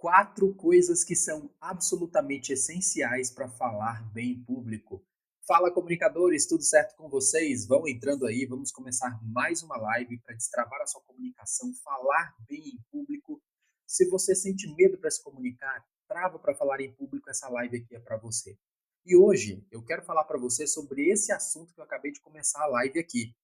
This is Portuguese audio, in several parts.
4 coisas que são absolutamente essenciais para falar bem em público. Fala, comunicadores, tudo certo com vocês? Vão entrando aí, vamos começar mais uma live para destravar a sua comunicação, falar bem em público. Se você sente medo para se comunicar, trava para falar em público, essa live aqui é para você. E hoje eu quero falar para você sobre esse assunto que eu acabei de começar a live aqui.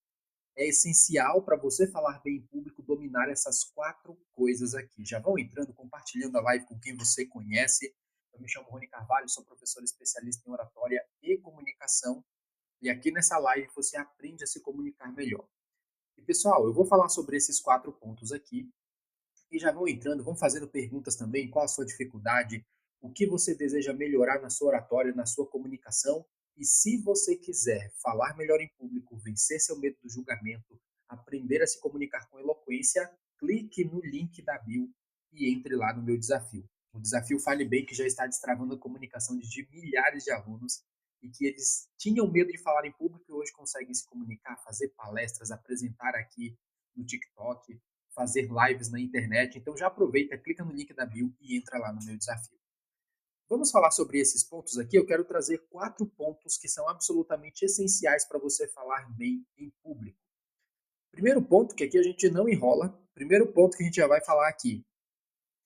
É essencial para você falar bem em público dominar essas 4 coisas aqui. Já vão entrando, compartilhando a live com quem você conhece. Eu me chamo Rony Carvalho, sou professor especialista em oratória e comunicação. E aqui nessa live você aprende a se comunicar melhor. E pessoal, eu vou falar sobre esses 4 pontos aqui. E já vão entrando, vão fazendo perguntas também, qual a sua dificuldade, o que você deseja melhorar na sua oratória, na sua comunicação. E se você quiser falar melhor em público, vencer seu medo do julgamento, aprender a se comunicar com eloquência, clique no link da bio e entre lá no meu desafio. O desafio Fale Bem, que já está destravando a comunicação de milhares de alunos e que eles tinham medo de falar em público e hoje conseguem se comunicar, fazer palestras, apresentar aqui no TikTok, fazer lives na internet. Então já aproveita, clica no link da bio e entra lá no meu desafio. Vamos falar sobre esses pontos aqui. Eu quero trazer 4 pontos que são absolutamente essenciais para você falar bem em público. Primeiro ponto, que aqui a gente não enrola, primeiro ponto que a gente já vai falar aqui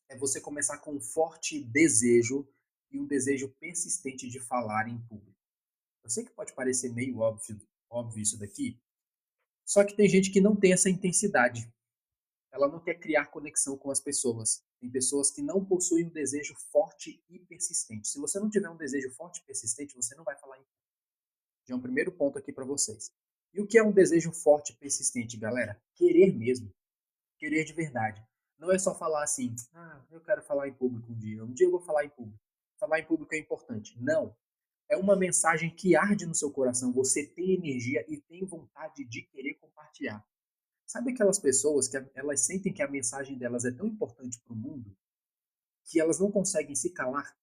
é você começar com um forte desejo e um desejo persistente de falar em público. Eu sei que pode parecer meio óbvio isso daqui, só que tem gente que não tem essa intensidade. Ela não quer criar conexão com as pessoas. Tem pessoas que não possuem um desejo forte e persistente. Se você não tiver um desejo forte e persistente, você não vai falar em público. Já é um primeiro ponto aqui para vocês. E o que é um desejo forte e persistente, galera? Querer mesmo. Querer de verdade. Não é só falar assim, eu quero falar em público um dia. Um dia eu vou falar em público. Falar em público é importante. Não. É uma mensagem que arde no seu coração. Você tem energia e tem vontade de querer compartilhar. Sabe aquelas pessoas que elas sentem que a mensagem delas é tão importante para o mundo que elas não conseguem se calar,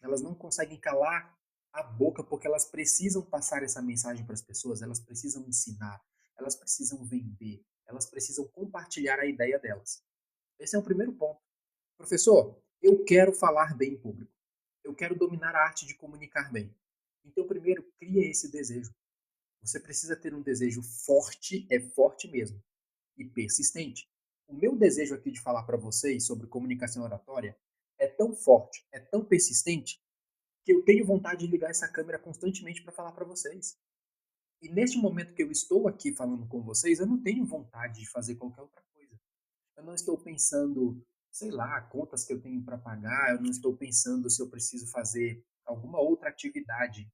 elas não conseguem calar a boca porque elas precisam passar essa mensagem para as pessoas, elas precisam ensinar, elas precisam vender, elas precisam compartilhar a ideia delas. Esse é o primeiro ponto. Professor, eu quero falar bem em público. Eu quero dominar a arte de comunicar bem. Então, primeiro, cria esse desejo. Você precisa ter um desejo forte, é forte mesmo, e persistente. O meu desejo aqui de falar para vocês sobre comunicação oratória é tão forte, é tão persistente, que eu tenho vontade de ligar essa câmera constantemente para falar para vocês. E neste momento que eu estou aqui falando com vocês, eu não tenho vontade de fazer qualquer outra coisa. Eu não estou pensando, sei lá, contas que eu tenho para pagar, eu não estou pensando se eu preciso fazer alguma outra atividade.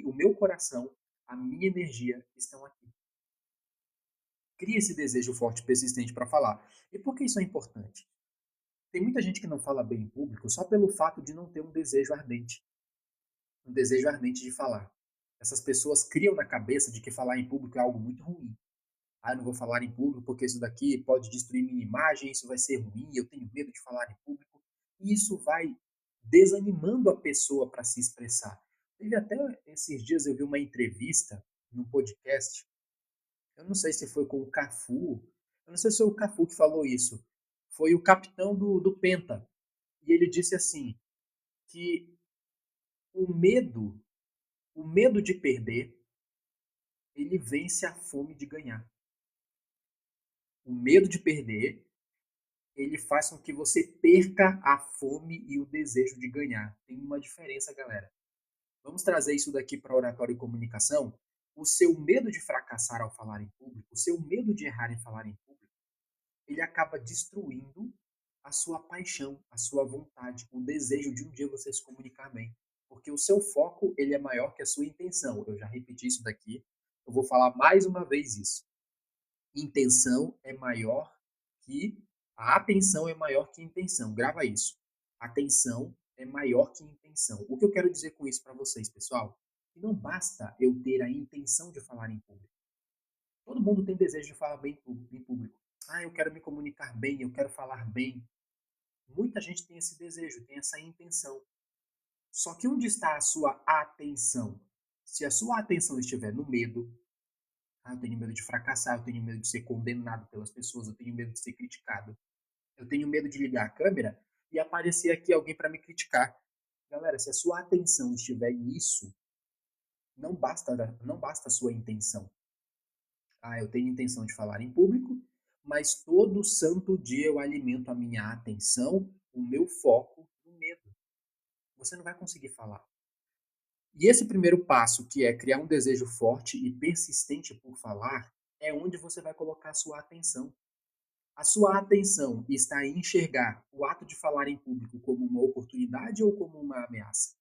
O meu coração, a minha energia estão aqui. Cria esse desejo forte e persistente para falar. E por que isso é importante? Tem muita gente que não fala bem em público só pelo fato de não ter um desejo ardente de falar. Essas pessoas criam na cabeça de que falar em público é algo muito ruim. Eu não vou falar em público porque isso daqui pode destruir minha imagem, isso vai ser ruim, eu tenho medo de falar em público. E isso vai desanimando a pessoa para se expressar. Teve até esses dias eu vi uma entrevista num podcast, eu não sei se foi com o Cafu, eu não sei se foi o Cafu que falou isso, foi o capitão do Penta. E ele disse assim, que o medo, o medo de perder, ele vence a fome de ganhar. O medo de perder, ele faz com que você perca a fome e o desejo de ganhar. Tem uma diferença, galera. Vamos trazer isso daqui para oratório e comunicação? O seu medo de fracassar ao falar em público, o seu medo de errar em falar em público, ele acaba destruindo a sua paixão, a sua vontade, o desejo de um dia você se comunicar bem. Porque o seu foco, ele é maior que a sua intenção. Eu já repeti isso daqui, eu vou falar mais uma vez isso. Intenção é maior que a atenção é maior que intenção. Grava isso. Atenção é maior que intenção. O que eu quero dizer com isso para vocês, pessoal? Que não basta eu ter a intenção de falar em público. Todo mundo tem desejo de falar bem em público. Eu quero me comunicar bem, eu quero falar bem. Muita gente tem esse desejo, tem essa intenção. Só que onde está a sua atenção? Se a sua atenção estiver no medo, eu tenho medo de fracassar, eu tenho medo de ser condenado pelas pessoas, eu tenho medo de ser criticado, eu tenho medo de ligar a câmera, e aparecer aqui alguém para me criticar. Galera, se a sua atenção estiver nisso, não basta a sua intenção. Ah, eu tenho intenção de falar em público, mas todo santo dia eu alimento a minha atenção, o meu foco no medo. Você não vai conseguir falar. E esse primeiro passo, que é criar um desejo forte e persistente por falar, é onde você vai colocar a sua atenção. A sua atenção está em enxergar o ato de falar em público como uma oportunidade ou como uma ameaça?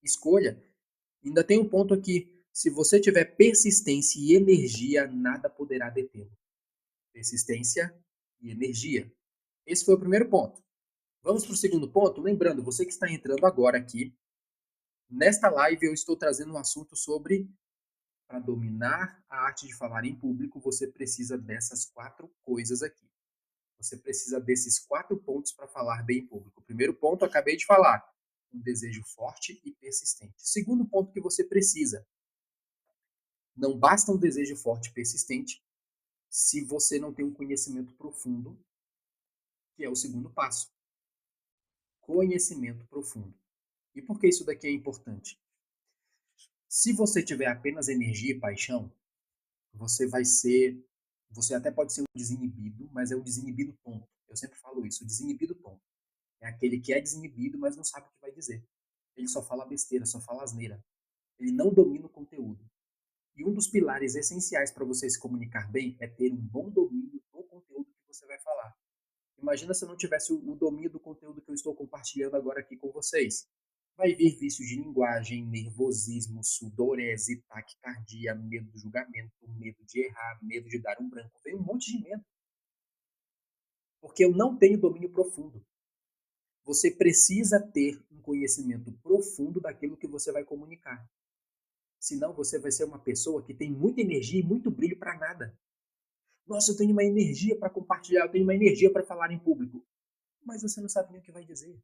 Escolha. Ainda tem um ponto aqui. Se você tiver persistência e energia, nada poderá detê-lo. Persistência e energia. Esse foi o primeiro ponto. Vamos para o segundo ponto. Lembrando, você que está entrando agora aqui, nesta live eu estou trazendo um assunto sobre para dominar a arte de falar em público, você precisa dessas 4 coisas aqui. Você precisa desses 4 pontos para falar bem em público. O primeiro ponto, eu acabei de falar, um desejo forte e persistente. Segundo ponto que você precisa, não basta um desejo forte e persistente se você não tem um conhecimento profundo, que é o segundo passo. Conhecimento profundo. E por que isso daqui é importante? Se você tiver apenas energia e paixão, você vai ser, você até pode ser um desinibido, mas é um desinibido tonto. Eu sempre falo isso, o desinibido tonto. É aquele que é desinibido, mas não sabe o que vai dizer. Ele só fala besteira, só fala asneira. Ele não domina o conteúdo. E um dos pilares essenciais para você se comunicar bem é ter um bom domínio do conteúdo que você vai falar. Imagina se eu não tivesse o domínio do conteúdo que eu estou compartilhando agora aqui com vocês. Vai vir vícios de linguagem, nervosismo, sudorese, taquicardia, medo do julgamento, medo de errar, medo de dar um branco. Vem um monte de medo. Porque eu não tenho domínio profundo. Você precisa ter um conhecimento profundo daquilo que você vai comunicar. Senão você vai ser uma pessoa que tem muita energia e muito brilho para nada. Nossa, eu tenho uma energia para compartilhar, eu tenho uma energia para falar em público. Mas você não sabe nem o que vai dizer.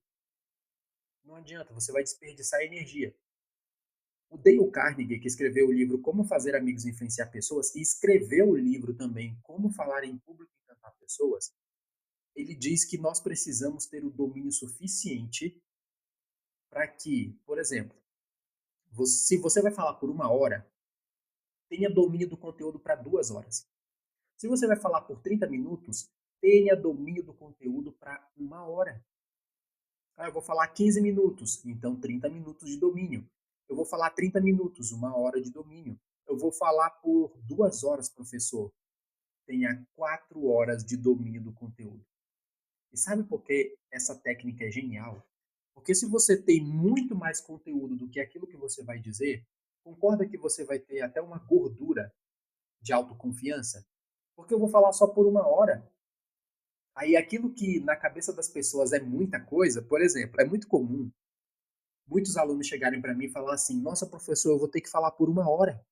Não adianta, você vai desperdiçar energia. O Dale Carnegie, que escreveu o livro Como Fazer Amigos e Influenciar Pessoas, e escreveu o livro também Como Falar em Público e Encantar Pessoas, ele diz que nós precisamos ter o domínio suficiente para que, por exemplo, se você vai falar por 1 hora, tenha domínio do conteúdo para 2 horas. Se você vai falar por 30 minutos, tenha domínio do conteúdo para 1 hora. Ah, eu vou falar 15 minutos, então 30 minutos de domínio. Eu vou falar 30 minutos, 1 hora de domínio. Eu vou falar por 2 horas, professor. Tenha 4 horas de domínio do conteúdo. E sabe por que essa técnica é genial? Porque se você tem muito mais conteúdo do que aquilo que você vai dizer, concorda que você vai ter até uma gordura de autoconfiança? Porque eu vou falar só por 1 hora. Aí aquilo que na cabeça das pessoas é muita coisa, por exemplo, é muito comum muitos alunos chegarem para mim e falar assim: Nossa, professor, eu vou ter que falar por 1 hora.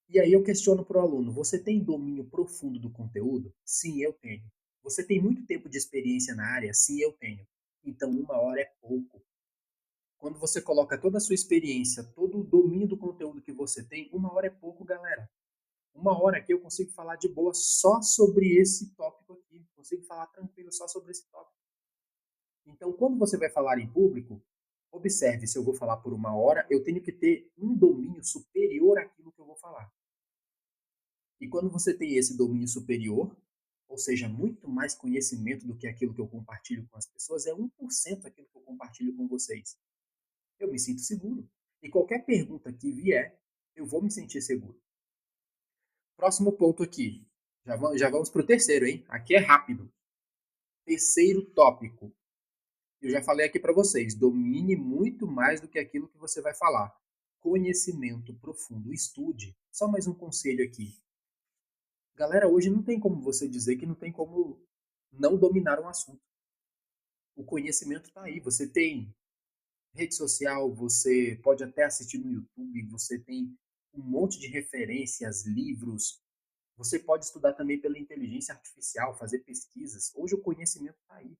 E aí eu questiono para o aluno: Você tem domínio profundo do conteúdo? Sim, eu tenho. Você tem muito tempo de experiência na área? Sim, eu tenho. Então 1 hora é pouco. Quando você coloca toda a sua experiência, todo o domínio do conteúdo que você tem, 1 hora é pouco, galera. 1 hora aqui eu consigo falar de boa só sobre esse tópico aqui. Consigo falar tranquilo só sobre esse tópico. Então, quando você vai falar em público, observe, se eu vou falar por 1 hora, eu tenho que ter um domínio superior àquilo que eu vou falar. E quando você tem esse domínio superior, ou seja, muito mais conhecimento do que aquilo que eu compartilho com as pessoas, é 1% aquilo que eu compartilho com vocês. Eu me sinto seguro. E qualquer pergunta que vier, eu vou me sentir seguro. Próximo ponto aqui. Já vamos para o terceiro, hein? Aqui é rápido. Terceiro tópico. Eu já falei aqui para vocês, domine muito mais do que aquilo que você vai falar. Conhecimento profundo, estude. Só mais um conselho aqui. Galera, hoje não tem como você dizer que não tem como não dominar um assunto. O conhecimento está aí. Você tem rede social, você pode até assistir no YouTube, você tem um monte de referências, livros. Você pode estudar também pela inteligência artificial, fazer pesquisas. Hoje o conhecimento está aí.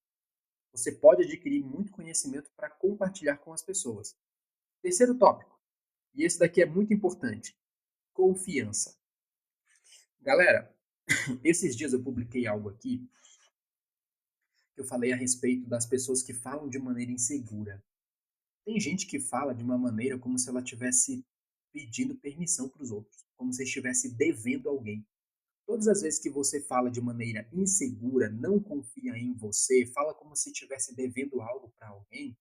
Você pode adquirir muito conhecimento para compartilhar com as pessoas. Terceiro tópico, e esse daqui é muito importante: confiança. Galera, esses dias eu publiquei algo aqui que eu falei a respeito das pessoas que falam de maneira insegura. Tem gente que fala de uma maneira como se ela estivesse pedindo permissão para os outros, como se estivesse devendo alguém. Todas as vezes que você fala de maneira insegura, não confia em você, fala como se estivesse devendo algo para alguém,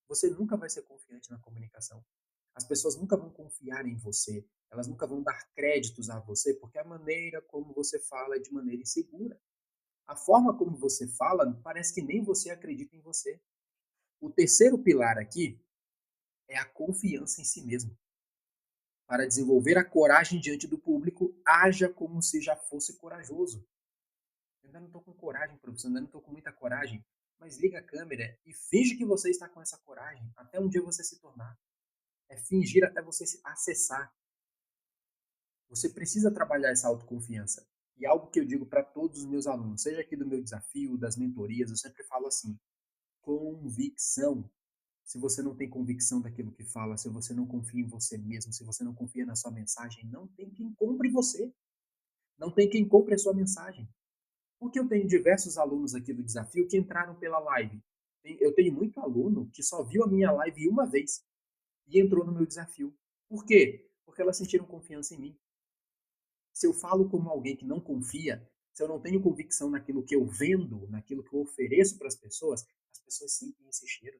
você nunca vai ser confiante na comunicação. As pessoas nunca vão confiar em você, elas nunca vão dar créditos a você, porque a maneira como você fala é de maneira insegura. A forma como você fala parece que nem você acredita em você. O terceiro pilar aqui é a confiança em si mesmo. Para desenvolver a coragem diante do público, haja como se já fosse corajoso. Eu ainda não estou com coragem, professor, ainda não estou com muita coragem, mas liga a câmera e finge que você está com essa coragem, até um dia você se tornar. É fingir até você se acessar. Você precisa trabalhar essa autoconfiança. E algo que eu digo para todos os meus alunos, seja aqui do meu desafio, das mentorias, eu sempre falo assim: convicção. Se você não tem convicção daquilo que fala, se você não confia em você mesmo, se você não confia na sua mensagem, não tem quem compre você. Não tem quem compre a sua mensagem. Porque eu tenho diversos alunos aqui do desafio que entraram pela live. Eu tenho muito aluno que só viu a minha live uma vez e entrou no meu desafio. Por quê? Porque elas sentiram confiança em mim. Se eu falo como alguém que não confia, se eu não tenho convicção naquilo que eu vendo, naquilo que eu ofereço para as pessoas sentem esse cheiro.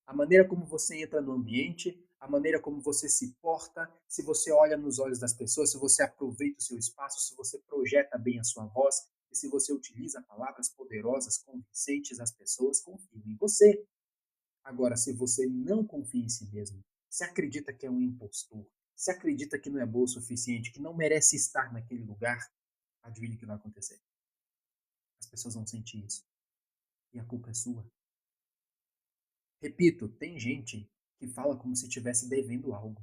A maneira como você entra no ambiente, a maneira como você se porta, se você olha nos olhos das pessoas, se você aproveita o seu espaço, se você projeta bem a sua voz e se você utiliza palavras poderosas, convincentes, as pessoas confiam em você. Agora, se você não confia em si mesmo, se acredita que é um impostor, se acredita que não é bom o suficiente, que não merece estar naquele lugar, adivinha o que vai acontecer? As pessoas vão sentir isso. E a culpa é sua. Repito, tem gente que fala como se estivesse devendo algo.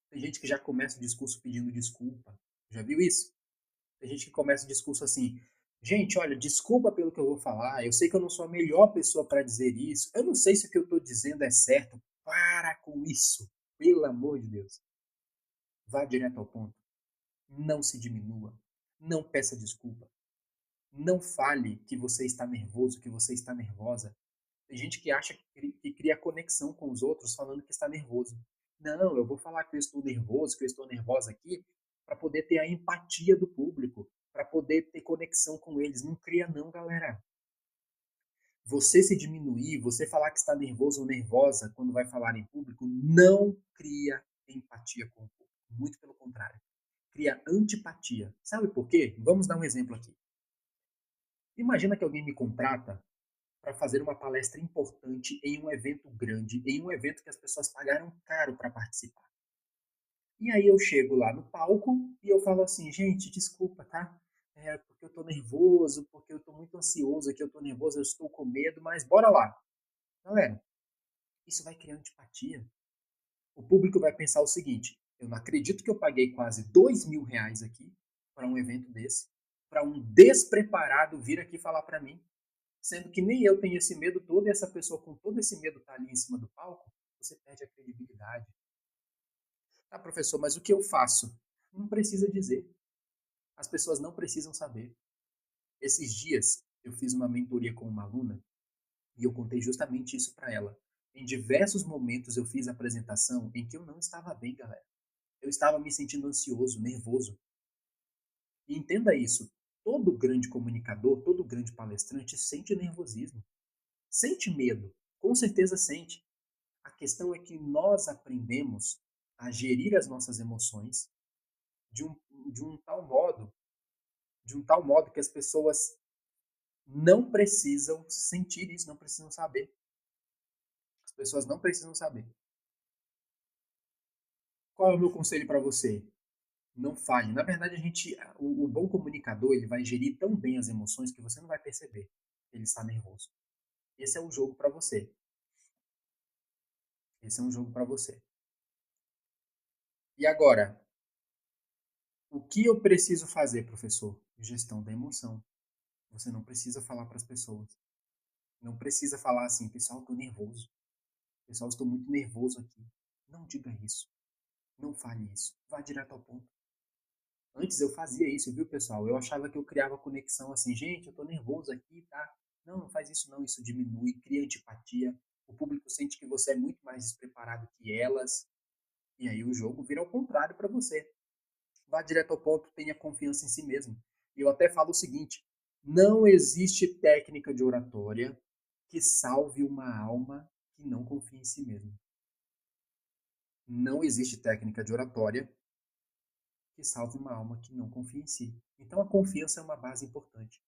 Tem gente que já começa o discurso pedindo desculpa. Já viu isso? Tem gente que começa o discurso assim: gente, olha, desculpa pelo que eu vou falar. Eu sei que eu não sou a melhor pessoa para dizer isso. Eu não sei se o que eu estou dizendo é certo. Para com isso. Pelo amor de Deus. Vá direto ao ponto. Não se diminua. Não peça desculpa. Não fale que você está nervoso, que você está nervosa. Tem gente que acha que cria conexão com os outros falando que está nervoso. Não, eu vou falar que eu estou nervoso, que eu estou nervosa aqui, para poder ter a empatia do público, para poder ter conexão com eles. Não cria não, galera. Você se diminuir, você falar que está nervoso ou nervosa quando vai falar em público, não cria empatia com o público. Muito pelo contrário. Cria antipatia. Sabe por quê? Vamos dar um exemplo aqui. Imagina que alguém me contrata para fazer uma palestra importante em um evento grande, em um evento que as pessoas pagaram caro para participar. E aí eu chego lá no palco e eu falo assim, gente, desculpa, tá? É porque eu tô nervoso, porque eu tô muito ansioso aqui, eu tô nervoso, eu estou com medo, mas bora lá. Galera, isso vai criar antipatia. O público vai pensar o seguinte, eu não acredito que eu paguei quase R$ 2.000 aqui para um evento desse, para um despreparado vir aqui falar para mim. Sendo que nem eu tenho esse medo todo e essa pessoa com todo esse medo está ali em cima do palco, você perde a credibilidade. Ah, professor, mas o que eu faço? Não precisa dizer. As pessoas não precisam saber. Esses dias eu fiz uma mentoria com uma aluna e eu contei justamente isso para ela. Em diversos momentos eu fiz apresentação em que eu não estava bem, galera. Eu estava me sentindo ansioso, nervoso. E entenda isso. Todo grande comunicador, todo grande palestrante sente nervosismo, sente medo, com certeza sente. A questão é que nós aprendemos a gerir as nossas emoções de um, de um tal modo, de um tal modo que as pessoas não precisam sentir isso, não precisam saber. As pessoas não precisam saber. Qual é o meu conselho para você? Não fale. Na verdade, o bom comunicador, ele vai gerir tão bem as emoções que você não vai perceber que ele está nervoso. Esse é um jogo para você. Esse é um jogo para você. E agora, o que eu preciso fazer, professor? Gestão da emoção. Você não precisa falar para as pessoas. Não precisa falar assim, pessoal, estou nervoso. Pessoal, estou muito nervoso aqui. Não diga isso. Não fale isso. Vá direto ao ponto. Antes eu fazia isso, viu, pessoal? Eu achava que eu criava conexão assim, gente, eu tô nervoso aqui, tá? Não, não faz isso não, isso diminui, cria antipatia. O público sente que você é muito mais despreparado que elas, e aí o jogo vira ao contrário para você. Vá direto ao ponto, tenha confiança em si mesmo. E eu até falo o seguinte: não existe técnica de oratória que salve uma alma que não confia em si mesma. Não existe técnica de oratória que salve uma alma que não confia em si. Então a confiança é uma base importante.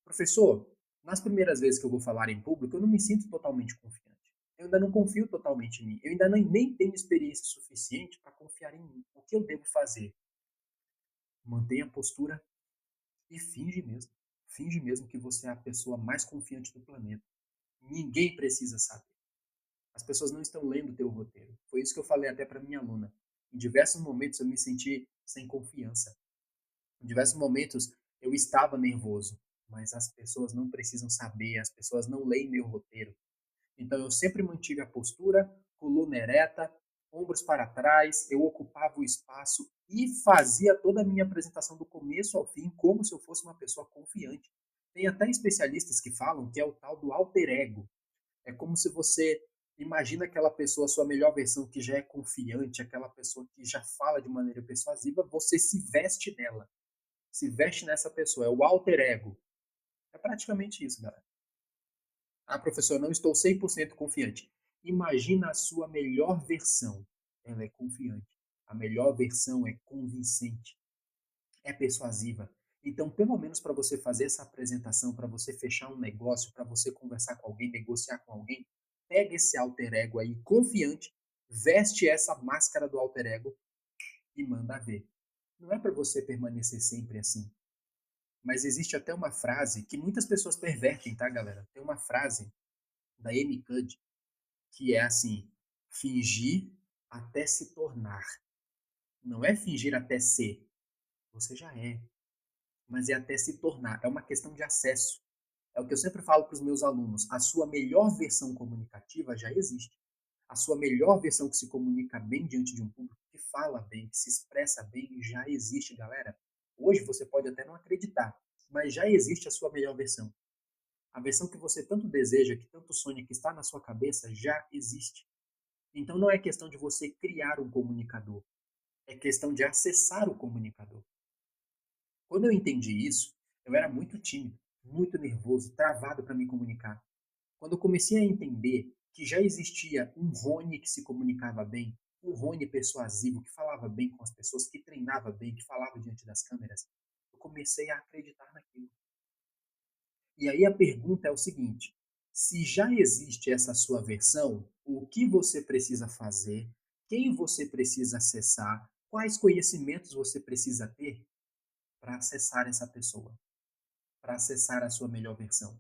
Professor, nas primeiras vezes que eu vou falar em público, eu não me sinto totalmente confiante. Eu ainda não confio totalmente em mim. Eu ainda nem tenho experiência suficiente para confiar em mim. O que eu devo fazer? Mantenha a postura e finge mesmo. Finge mesmo que você é a pessoa mais confiante do planeta. Ninguém precisa saber. As pessoas não estão lendo o teu roteiro. Foi isso que eu falei até para minha aluna. Em diversos momentos eu me senti sem confiança. Em diversos momentos eu estava nervoso, mas as pessoas não precisam saber, as pessoas não leem meu roteiro. Então eu sempre mantive a postura, coluna ereta, ombros para trás, eu ocupava o espaço e fazia toda a minha apresentação do começo ao fim como se eu fosse uma pessoa confiante. Tem até especialistas que falam que é o tal do alter ego. É como se você imagina aquela pessoa, a sua melhor versão, que já é confiante, aquela pessoa que já fala de maneira persuasiva, você se veste nela, se veste nessa pessoa, é o alter ego. É praticamente isso, galera. Ah, professor, não estou 100% confiante. Imagina a sua melhor versão. Ela é confiante. A melhor versão é convincente, é persuasiva. Então, pelo menos para você fazer essa apresentação, para você fechar um negócio, para você conversar com alguém, negociar com alguém, pega esse alter ego aí confiante, veste essa máscara do alter ego e manda ver. Não é para você permanecer sempre assim. Mas existe até uma frase que muitas pessoas pervertem, tá, galera? Tem uma frase da Amy Cuddy que é assim: fingir até se tornar. Não é fingir até ser. Você já é. Mas é até se tornar. É uma questão de acesso. É o que eu sempre falo para os meus alunos. A sua melhor versão comunicativa já existe. A sua melhor versão que se comunica bem diante de um público, que fala bem, que se expressa bem, já existe, galera. Hoje você pode até não acreditar, mas já existe a sua melhor versão. A versão que você tanto deseja, que tanto sonha, que está na sua cabeça, já existe. Então não é questão de você criar um comunicador, é questão de acessar o comunicador. Quando eu entendi isso, eu era muito tímido, muito nervoso, travado para me comunicar. Quando eu comecei a entender que já existia um Rony que se comunicava bem, um Rony persuasivo, que falava bem com as pessoas, que treinava bem, que falava diante das câmeras, eu comecei a acreditar naquilo. E aí a pergunta é o seguinte: se já existe essa sua versão, o que você precisa fazer? Quem você precisa acessar? Quais conhecimentos você precisa ter para acessar essa pessoa? Para acessar a sua melhor versão?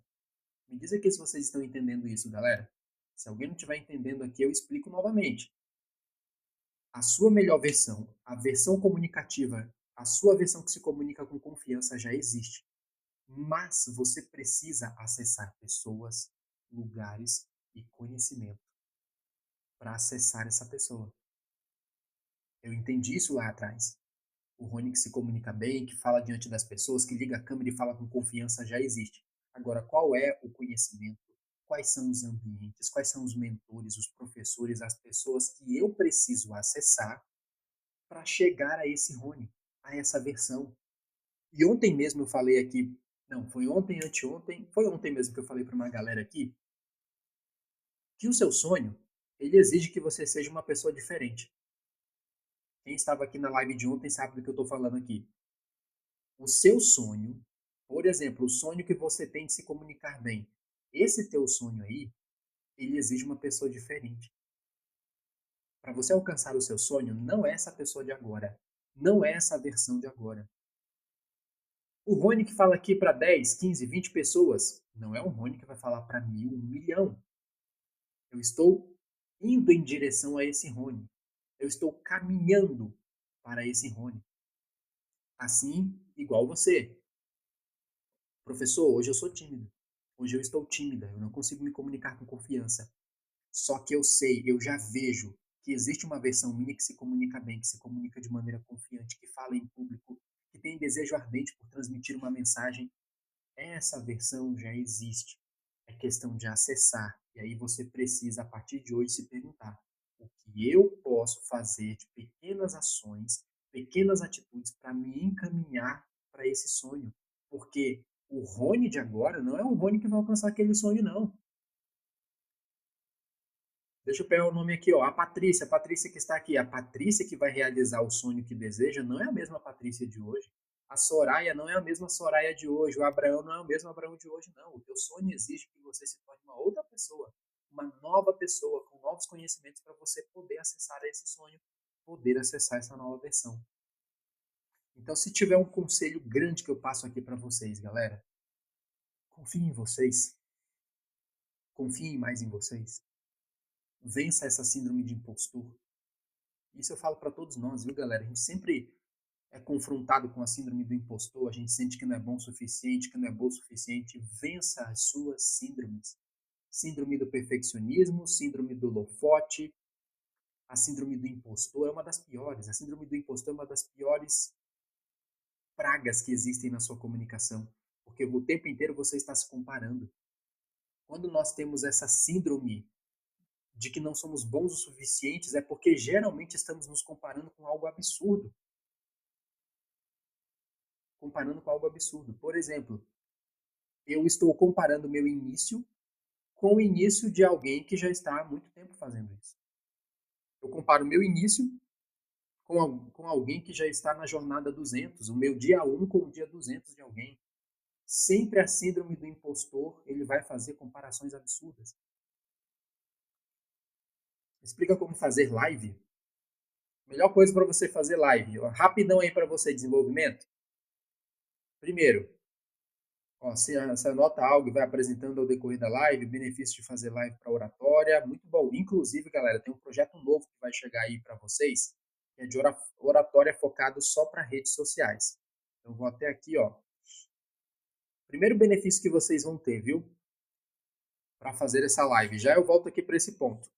Me diz aqui se vocês estão entendendo isso, galera. Se alguém não estiver entendendo aqui, eu explico novamente. A sua melhor versão, a versão comunicativa, a sua versão que se comunica com confiança já existe. Mas você precisa acessar pessoas, lugares e conhecimento para acessar essa pessoa. Eu entendi isso lá atrás. O Rony que se comunica bem, que fala diante das pessoas, que liga a câmera e fala com confiança já existe. Agora, qual é o conhecimento? Quais são os ambientes? Quais são os mentores, os professores, as pessoas que eu preciso acessar para chegar a esse Rony, a essa versão? E ontem mesmo eu falei aqui, não, foi ontem, anteontem, foi ontem mesmo que eu falei para uma galera aqui, que o seu sonho, ele exige que você seja uma pessoa diferente. Quem estava aqui na live de ontem sabe do que eu estou falando aqui. O seu sonho, por exemplo, o sonho que você tem de se comunicar bem, esse teu sonho aí, ele exige uma pessoa diferente. Para você alcançar o seu sonho, não é essa pessoa de agora, não é essa versão de agora. O Rony que fala aqui para 10, 15, 20 pessoas, não é um Rony que vai falar para 1000, 1 milhão. Eu estou indo em direção a esse Rony. Eu estou caminhando para esse Rony. Assim, igual você. Professor, hoje eu sou tímido. Hoje eu estou tímida. Eu não consigo me comunicar com confiança. Só que eu sei, eu já vejo que existe uma versão minha que se comunica bem, que se comunica de maneira confiante, que fala em público, que tem desejo ardente por transmitir uma mensagem. Essa versão já existe. É questão de acessar. E aí você precisa, a partir de hoje, se perguntar: o que eu posso fazer de pequenas ações, pequenas atitudes para me encaminhar para esse sonho? Porque o Rony de agora não é o Rony que vai alcançar aquele sonho, não. Deixa eu pegar o nome aqui, ó. A Patrícia que está aqui. A Patrícia que vai realizar o sonho que deseja não é a mesma Patrícia de hoje. A Soraya não é a mesma Soraya de hoje. O Abraão não é o mesmo Abraão de hoje, não. O teu sonho exige que você se torne uma outra pessoa, uma nova pessoa, com novos conhecimentos para você poder acessar esse sonho, poder acessar essa nova versão. Então, se tiver um conselho grande que eu passo aqui para vocês, galera, confiem em vocês, confiem mais em vocês, vença essa síndrome de impostor. Isso eu falo para todos nós, viu, galera? A gente sempre é confrontado com a síndrome do impostor, a gente sente que não é bom o suficiente, que não é bom o suficiente. Vença as suas síndromes. Síndrome do perfeccionismo, síndrome do lofote, a síndrome do impostor é uma das piores. A síndrome do impostor é uma das piores pragas que existem na sua comunicação, porque o tempo inteiro você está se comparando. Quando nós temos essa síndrome de que não somos bons o suficientes, é porque geralmente estamos nos comparando com algo absurdo. Comparando com algo absurdo. Por exemplo, eu estou comparando meu início com o início de alguém que já está há muito tempo fazendo isso. Eu comparo meu início com alguém que já está na jornada 200, o meu dia 1 com o dia 200 de alguém. Sempre a síndrome do impostor, ele vai fazer comparações absurdas. Explica como fazer live. Melhor coisa para você fazer live. Ó, rapidão aí para você, desenvolvimento. Primeiro, ó, você anota algo e vai apresentando ao decorrer da live, benefícios de fazer live para oratória, muito bom. Inclusive, galera, tem um projeto novo que vai chegar aí para vocês, que é de oratória focado só para redes sociais. Então, vou até aqui, ó. Primeiro benefício que vocês vão ter, viu? Para fazer essa live. Já eu volto aqui para esse ponto.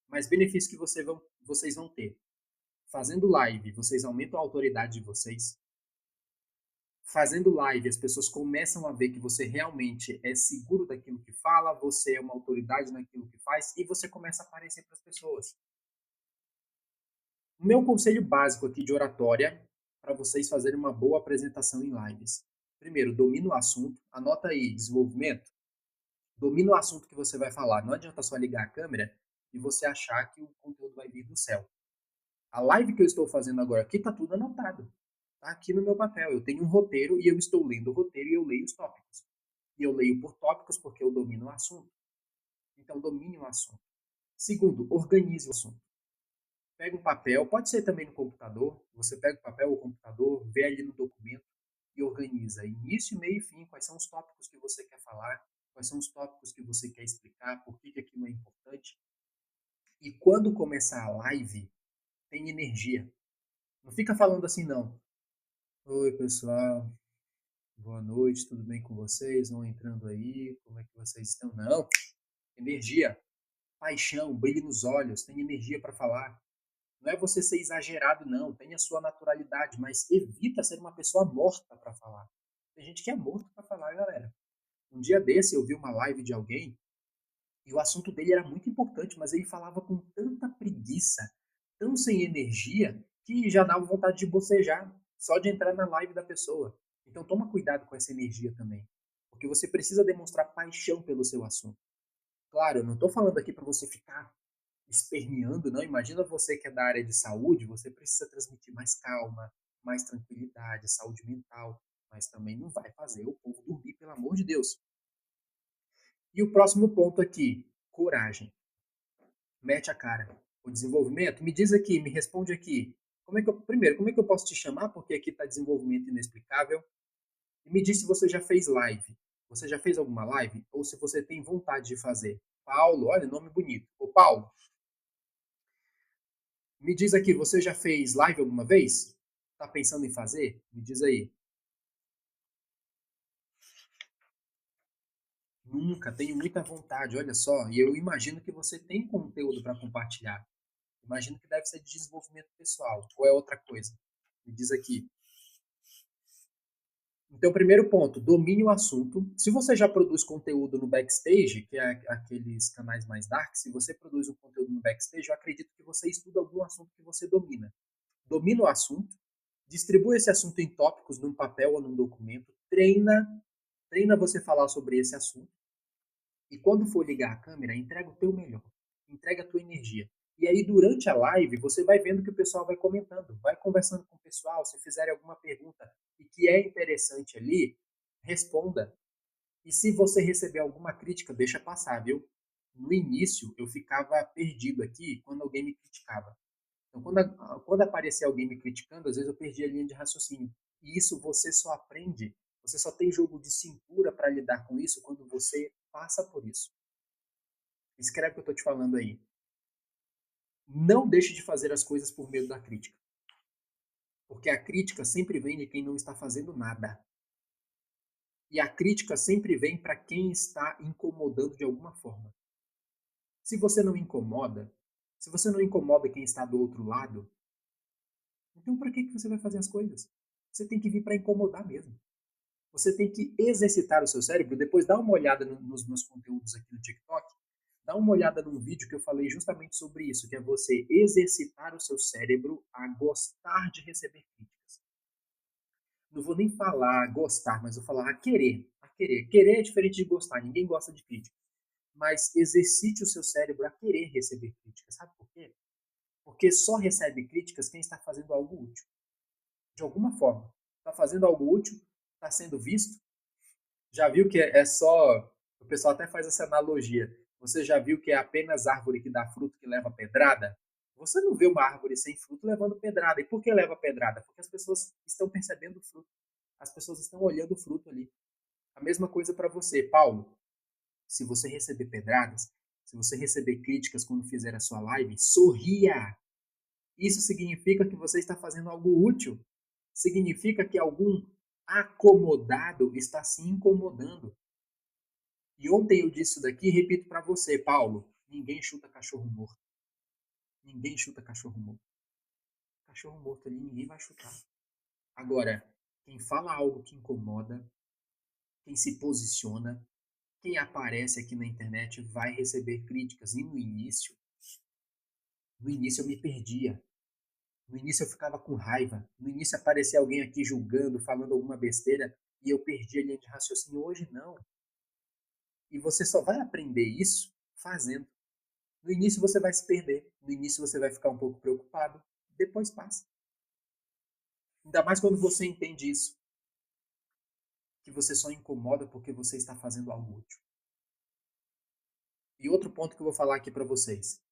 Mas benefício que vocês vão ter. Fazendo live, vocês aumentam a autoridade de vocês. Fazendo live, as pessoas começam a ver que você realmente é seguro daquilo que fala, você é uma autoridade naquilo que faz e você começa a aparecer para as pessoas. O meu conselho básico aqui de oratória para vocês fazerem uma boa apresentação em lives. Primeiro, domina o assunto. Anota aí, desenvolvimento. Domina o assunto que você vai falar. Não adianta só ligar a câmera e você achar que o conteúdo vai vir do céu. A live que eu estou fazendo agora aqui está tudo anotado. Está aqui no meu papel. Eu tenho um roteiro e eu estou lendo o roteiro e eu leio os tópicos. E eu leio por tópicos porque eu domino o assunto. Então, domine o assunto. Segundo, organize o assunto. Pega um papel, pode ser também no computador. Você pega o papel ou o computador, vê ali no documento e organiza início, meio e fim. Quais são os tópicos que você quer falar? Quais são os tópicos que você quer explicar? Por que aquilo é importante? E quando começar a live, tem energia. Não fica falando assim, não. Oi, pessoal. Boa noite, tudo bem com vocês? Vão entrando aí, como é que vocês estão? Não, energia, paixão, brilho nos olhos, tem energia para falar. Não é você ser exagerado, não, tem a sua naturalidade, mas evita ser uma pessoa morta para falar. Tem gente que é morto para falar, galera. Um dia desse eu vi uma live de alguém e o assunto dele era muito importante, mas ele falava com tanta preguiça, tão sem energia, que já dava vontade de bocejar, só de entrar na live da pessoa. Então toma cuidado com essa energia também, porque você precisa demonstrar paixão pelo seu assunto. Claro, eu não estou falando aqui para você ficar esperneando, não. Imagina você que é da área de saúde, você precisa transmitir mais calma, mais tranquilidade, saúde mental, mas também não vai fazer o povo dormir, pelo amor de Deus. E o próximo ponto aqui, coragem. Mete a cara. O desenvolvimento, me diz aqui, me responde aqui. Primeiro, como é que eu posso te chamar? Porque aqui está desenvolvimento inexplicável. E me diz se você já fez live. Você já fez alguma live? Ou se você tem vontade de fazer. Paulo, olha, nome bonito. Ô, Paulo, me diz aqui, você já fez live alguma vez? Tá pensando em fazer? Me diz aí. Nunca, tenho muita vontade, olha só. E eu imagino que você tem conteúdo para compartilhar. Imagino que deve ser de desenvolvimento pessoal, ou é outra coisa? Me diz aqui. Então, primeiro ponto, domine o assunto. Se você já produz conteúdo no Backstage, que é aqueles canais mais dark, se você produz um conteúdo no Backstage, eu acredito que você estuda algum assunto que você domina. Domina o assunto, distribui esse assunto em tópicos num papel ou num documento, treina você falar sobre esse assunto. E quando for ligar a câmera, entrega o teu melhor, entrega a tua energia. E aí, durante a live, você vai vendo que o pessoal vai comentando, vai conversando com o pessoal. Se fizerem alguma pergunta e que é interessante ali, responda. E se você receber alguma crítica, deixa passar, viu? No início, eu ficava perdido aqui quando alguém me criticava. Então, quando aparecia alguém me criticando, às vezes eu perdia a linha de raciocínio. E isso você só aprende, você só tem jogo de cintura para lidar com isso quando você passa por isso. Escreve o que eu estou te falando aí. Não deixe de fazer as coisas por medo da crítica. Porque a crítica sempre vem de quem não está fazendo nada. E a crítica sempre vem para quem está incomodando de alguma forma. Se você não incomoda, se você não incomoda quem está do outro lado, então para que você vai fazer as coisas? Você tem que vir para incomodar mesmo. Você tem que exercitar o seu cérebro. Depois dá uma olhada nos meus conteúdos aqui no TikTok. Dá uma olhada num vídeo que eu falei justamente sobre isso, que é você exercitar o seu cérebro a gostar de receber críticas. Não vou nem falar gostar, mas vou falar a querer. A querer. Querer é diferente de gostar. Ninguém gosta de crítica. Mas exercite o seu cérebro a querer receber críticas. Sabe por quê? Porque só recebe críticas quem está fazendo algo útil. De alguma forma. Está fazendo algo útil, está sendo visto. Já viu que é só. O pessoal até faz essa analogia. Você já viu que é apenas árvore que dá fruto que leva pedrada? Você não vê uma árvore sem fruto levando pedrada. E por que leva pedrada? Porque as pessoas estão percebendo o fruto. As pessoas estão olhando o fruto ali. A mesma coisa para você, Paulo. Se você receber pedradas, se você receber críticas quando fizer a sua live, sorria. Isso significa que você está fazendo algo útil. Significa que algum acomodado está se incomodando. E ontem eu disse isso daqui e repito para você, Paulo. Ninguém chuta cachorro morto. Ninguém chuta cachorro morto. Cachorro morto ali ninguém vai chutar. Agora, quem fala algo que incomoda, quem se posiciona, quem aparece aqui na internet vai receber críticas. E no início eu me perdia. No início eu ficava com raiva. No início aparecia alguém aqui julgando, falando alguma besteira e eu perdia a linha de raciocínio. Hoje não. E você só vai aprender isso fazendo. No início você vai se perder. No início você vai ficar um pouco preocupado. Depois passa. Ainda mais quando você entende isso. Que você só incomoda porque você está fazendo algo útil. E outro ponto que eu vou falar aqui para vocês.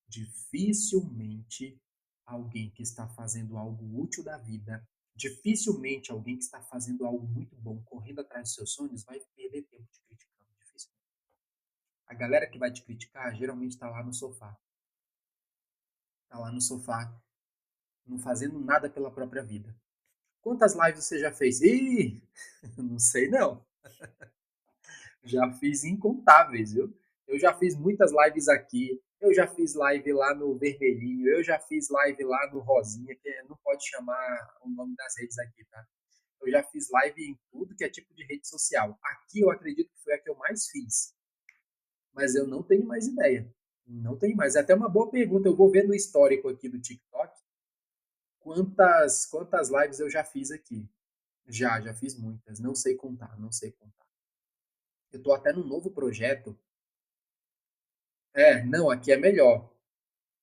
Dificilmente alguém que está fazendo algo útil da vida, dificilmente alguém que está fazendo algo muito bom, correndo atrás dos seus sonhos, vai perder tempo te criticando. Dificilmente. A galera que vai te criticar geralmente está lá no sofá. Está lá no sofá, não fazendo nada pela própria vida. Quantas lives você já fez? Ih, não sei não. Já fiz incontáveis, viu? Eu já fiz muitas lives aqui. Eu já fiz live lá no Vermelhinho. Eu já fiz live lá no Rosinha, que não pode chamar o nome das redes aqui, tá? Eu já fiz live em tudo que é tipo de rede social. Aqui eu acredito que foi a que eu mais fiz. Mas eu não tenho mais ideia. Não tenho mais. É até uma boa pergunta. Eu vou ver no histórico aqui do TikTok quantas lives eu já fiz aqui. Já fiz muitas. Não sei contar, não sei contar. Eu tô até num novo projeto. Não, aqui é melhor.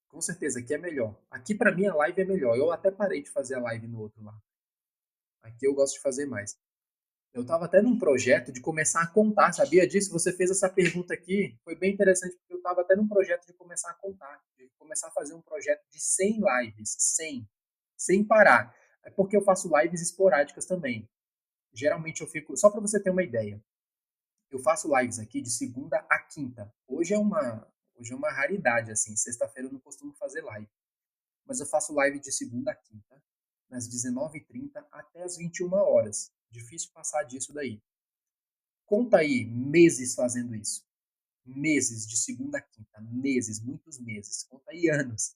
Com certeza, aqui é melhor. Aqui pra mim a live é melhor. Eu até parei de fazer a live no outro lá. Aqui eu gosto de fazer mais. Eu tava até num projeto de começar a contar, sabia disso? Você fez essa pergunta aqui, foi bem interessante, porque eu tava até num projeto de começar a contar, de começar a fazer um projeto de 100 lives, 100, sem parar. É porque eu faço lives esporádicas também. Geralmente eu fico, só para você ter uma ideia, eu faço lives aqui de segunda a quinta. Hoje é uma raridade assim. Sexta-feira eu não costumo fazer live, mas eu faço live de segunda a quinta, das 19h30 até as 21 horas. Difícil passar disso daí. Conta aí meses fazendo isso. Meses de segunda a quinta, meses, muitos meses. Conta aí anos.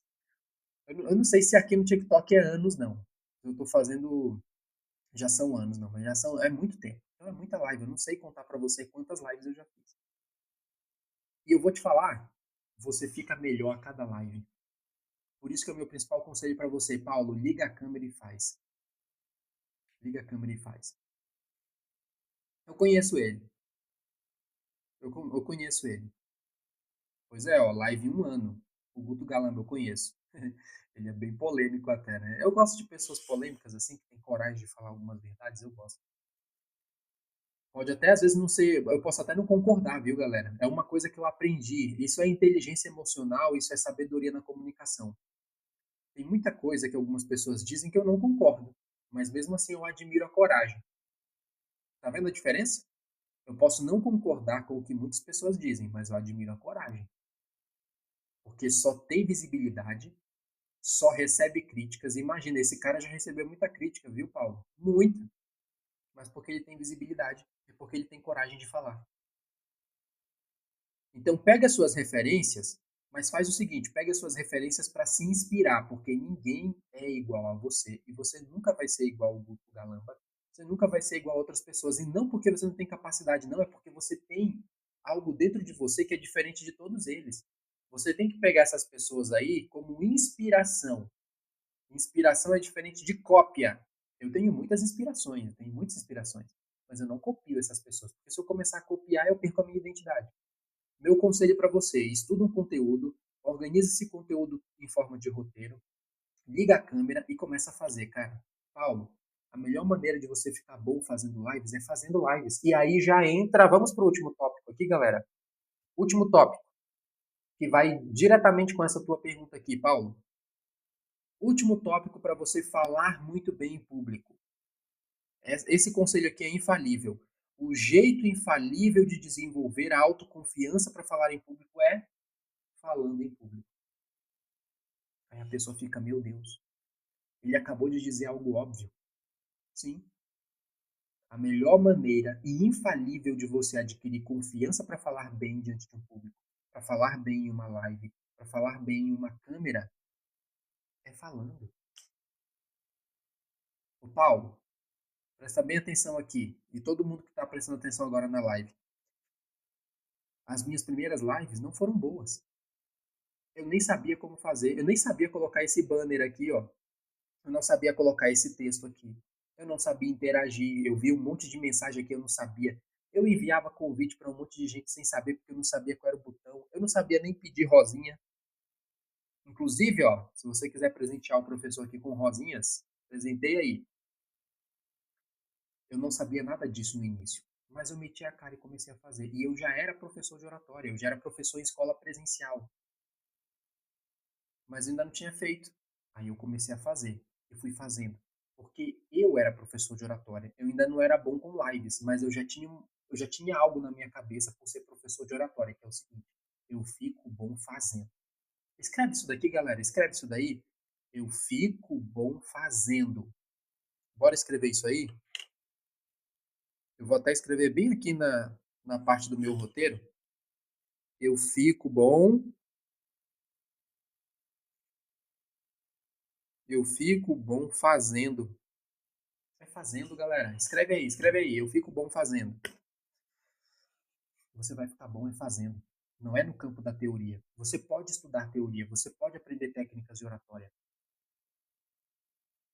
Eu não sei se aqui no TikTok é anos, não. Eu tô fazendo, já são anos, não, mas já são, é muito tempo. Então é muita live, eu não sei contar pra você quantas lives eu já fiz. E eu vou te falar, você fica melhor a cada live. Por isso que é o meu principal conselho pra você, Paulo, liga a câmera e faz. Liga a câmera e faz. Eu conheço ele. Eu conheço ele. Pois é, ó, live 1 ano. O Guto Galamba eu conheço. Ele é bem polêmico até, né? Eu gosto de pessoas polêmicas, assim, que têm coragem de falar algumas verdades, eu gosto. Pode até às vezes não ser, eu posso até não concordar, viu, galera? É uma coisa que eu aprendi. Isso é inteligência emocional, isso é sabedoria na comunicação. Tem muita coisa que algumas pessoas dizem que eu não concordo, mas mesmo assim eu admiro a coragem. Tá vendo a diferença? Eu posso não concordar com o que muitas pessoas dizem, mas eu admiro a coragem, porque só tem visibilidade, só recebe críticas. Imagina, esse cara já recebeu muita crítica, viu, Paulo? Muita. Mas porque ele tem visibilidade e porque ele tem coragem de falar. Então pega as suas referências, mas faz o seguinte, pega as suas referências para se inspirar, porque ninguém é igual a você e você nunca vai ser igual ao Guto Galamba, você nunca vai ser igual a outras pessoas e não porque você não tem capacidade, não, é porque você tem algo dentro de você que é diferente de todos eles. Você tem que pegar essas pessoas aí como inspiração. Inspiração é diferente de cópia. Eu tenho muitas inspirações, eu tenho muitas inspirações, mas eu não copio essas pessoas, porque se eu começar a copiar, eu perco a minha identidade. Meu conselho para você: estuda um conteúdo, organiza esse conteúdo em forma de roteiro, liga a câmera e começa a fazer, cara. Paulo, a melhor maneira de você ficar bom fazendo lives é fazendo lives. E aí já entra, vamos para o último tópico aqui, galera. Último tópico, que vai diretamente com essa tua pergunta aqui, Paulo. Último tópico para você falar muito bem em público. Esse conselho aqui é infalível. O jeito infalível de desenvolver a autoconfiança para falar em público é falando em público. Aí a pessoa fica, meu Deus, ele acabou de dizer algo óbvio. Sim, a melhor maneira e infalível de você adquirir confiança para falar bem diante de um público, para falar bem em uma live, para falar bem em uma câmera, é falando. O Paulo, presta bem atenção aqui, e todo mundo que está prestando atenção agora na live. As minhas primeiras lives não foram boas. Eu nem sabia como fazer, eu nem sabia colocar esse banner aqui, ó. Eu não sabia colocar esse texto aqui. Eu não sabia interagir. Eu vi um monte de mensagem aqui, eu não sabia. Eu enviava convite para um monte de gente sem saber, porque eu não sabia qual era o botão. Eu não sabia nem pedir rosinha. Inclusive, ó, se você quiser presentear o professor aqui com rosinhas, presentei aí. Eu não sabia nada disso no início, mas eu meti a cara e comecei a fazer. E eu já era professor de oratória, eu já era professor em escola presencial, mas ainda não tinha feito. Aí eu comecei a fazer, eu fui fazendo, porque eu era professor de oratória. Eu ainda não era bom com lives, mas eu já tinha algo na minha cabeça por ser professor de oratória, que é o seguinte: eu fico bom fazendo. Escreve isso daqui, galera, escreve isso daí. Eu fico bom fazendo. Bora escrever isso aí? Eu vou até escrever bem aqui na parte do meu roteiro. Eu fico bom, eu fico bom fazendo. Vai fazendo, galera. Escreve aí, escreve aí. Eu fico bom fazendo. Você vai ficar bom é fazendo. Não é no campo da teoria. Você pode estudar teoria, você pode aprender técnicas de oratória,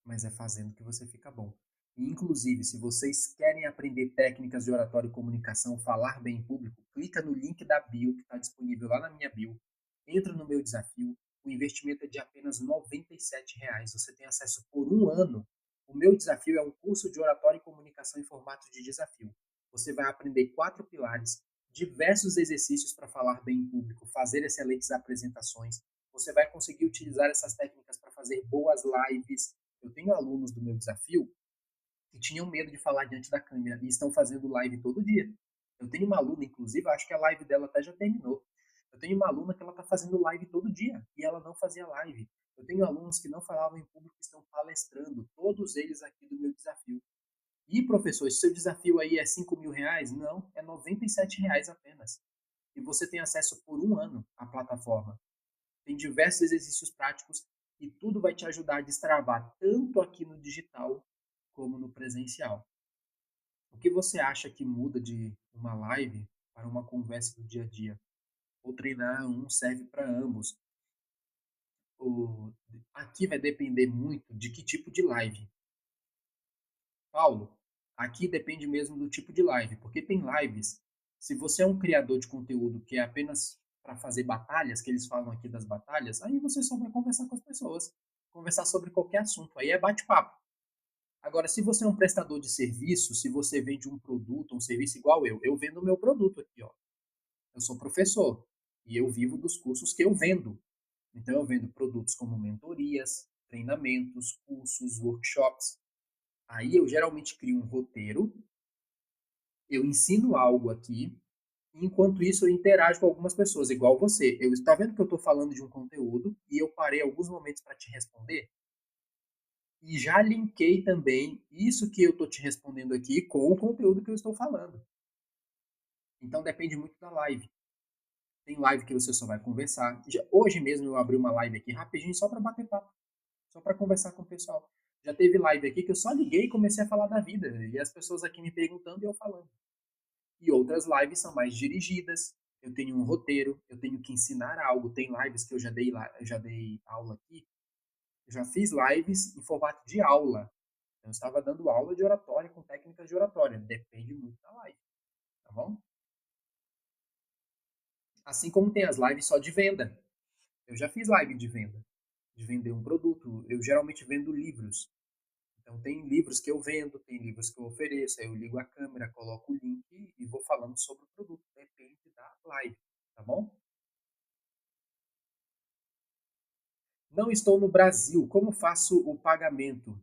mas é fazendo que você fica bom. E, inclusive, se vocês querem aprender técnicas de oratória e comunicação, falar bem em público, clica no link da bio, que está disponível lá na minha bio. Entra no meu desafio. O investimento é de apenas R$ 97. Você tem acesso por 1 ano. O meu desafio é um curso de oratória e comunicação em formato de desafio. Você vai aprender 4 pilares, diversos exercícios para falar bem em público, fazer excelentes apresentações. Você vai conseguir utilizar essas técnicas para fazer boas lives. Eu tenho alunos do meu desafio que tinham medo de falar diante da câmera e estão fazendo live todo dia. Eu tenho uma aluna, inclusive, acho que a live dela até já terminou. Eu tenho uma aluna que ela está fazendo live todo dia e ela não fazia live. Eu tenho alunos que não falavam em público que estão palestrando, todos eles aqui do meu desafio. E, professor, se seu desafio aí é R$ 5.000, não, é R$ 97 apenas. E você tem acesso por 1 ano à plataforma. Tem diversos exercícios práticos. e tudo vai te ajudar a destravar tanto aqui no digital como no presencial. O que você acha que muda de uma live para uma conversa do dia a dia? Ou treinar um serve para ambos? Aqui vai depender muito de que tipo de live. Paulo, aqui depende mesmo do tipo de live, porque tem lives. Se você é um criador de conteúdo que é apenas para fazer batalhas, que eles falam aqui das batalhas, aí você só vai conversar com as pessoas, conversar sobre qualquer assunto, aí é bate-papo. Agora, se você é um prestador de serviço, se você vende um produto, um serviço igual eu vendo o meu produto aqui, ó. Eu sou professor e eu vivo dos cursos que eu vendo. Então, eu vendo produtos como mentorias, treinamentos, cursos, workshops. Aí eu geralmente crio um roteiro, eu ensino algo aqui, e enquanto isso eu interajo com algumas pessoas, igual você. Eu está vendo que eu estou falando de um conteúdo e eu parei alguns momentos para te responder e já linkei também isso que eu estou te respondendo aqui com o conteúdo que eu estou falando. Então depende muito da live. Tem live que você só vai conversar. Hoje mesmo eu abri uma live aqui rapidinho só para bater papo, só para conversar com o pessoal. Já teve live aqui que eu só liguei e comecei a falar da vida e as pessoas aqui me perguntando e eu falando. E outras lives são mais dirigidas. Eu tenho um roteiro, eu tenho que ensinar algo. Tem lives que eu já dei aula aqui. Eu já fiz lives em formato de aula. Eu estava dando aula de oratória com técnicas de oratória. Depende muito da live, tá bom? Assim como tem as lives só de venda. Eu já fiz live de venda, de vender um produto. Eu geralmente vendo livros. Então tem livros que eu vendo, tem livros que eu ofereço. Aí eu ligo a câmera, coloco o link e vou falando sobre o produto. Depende da live, tá bom? Não estou no Brasil. Como faço o pagamento?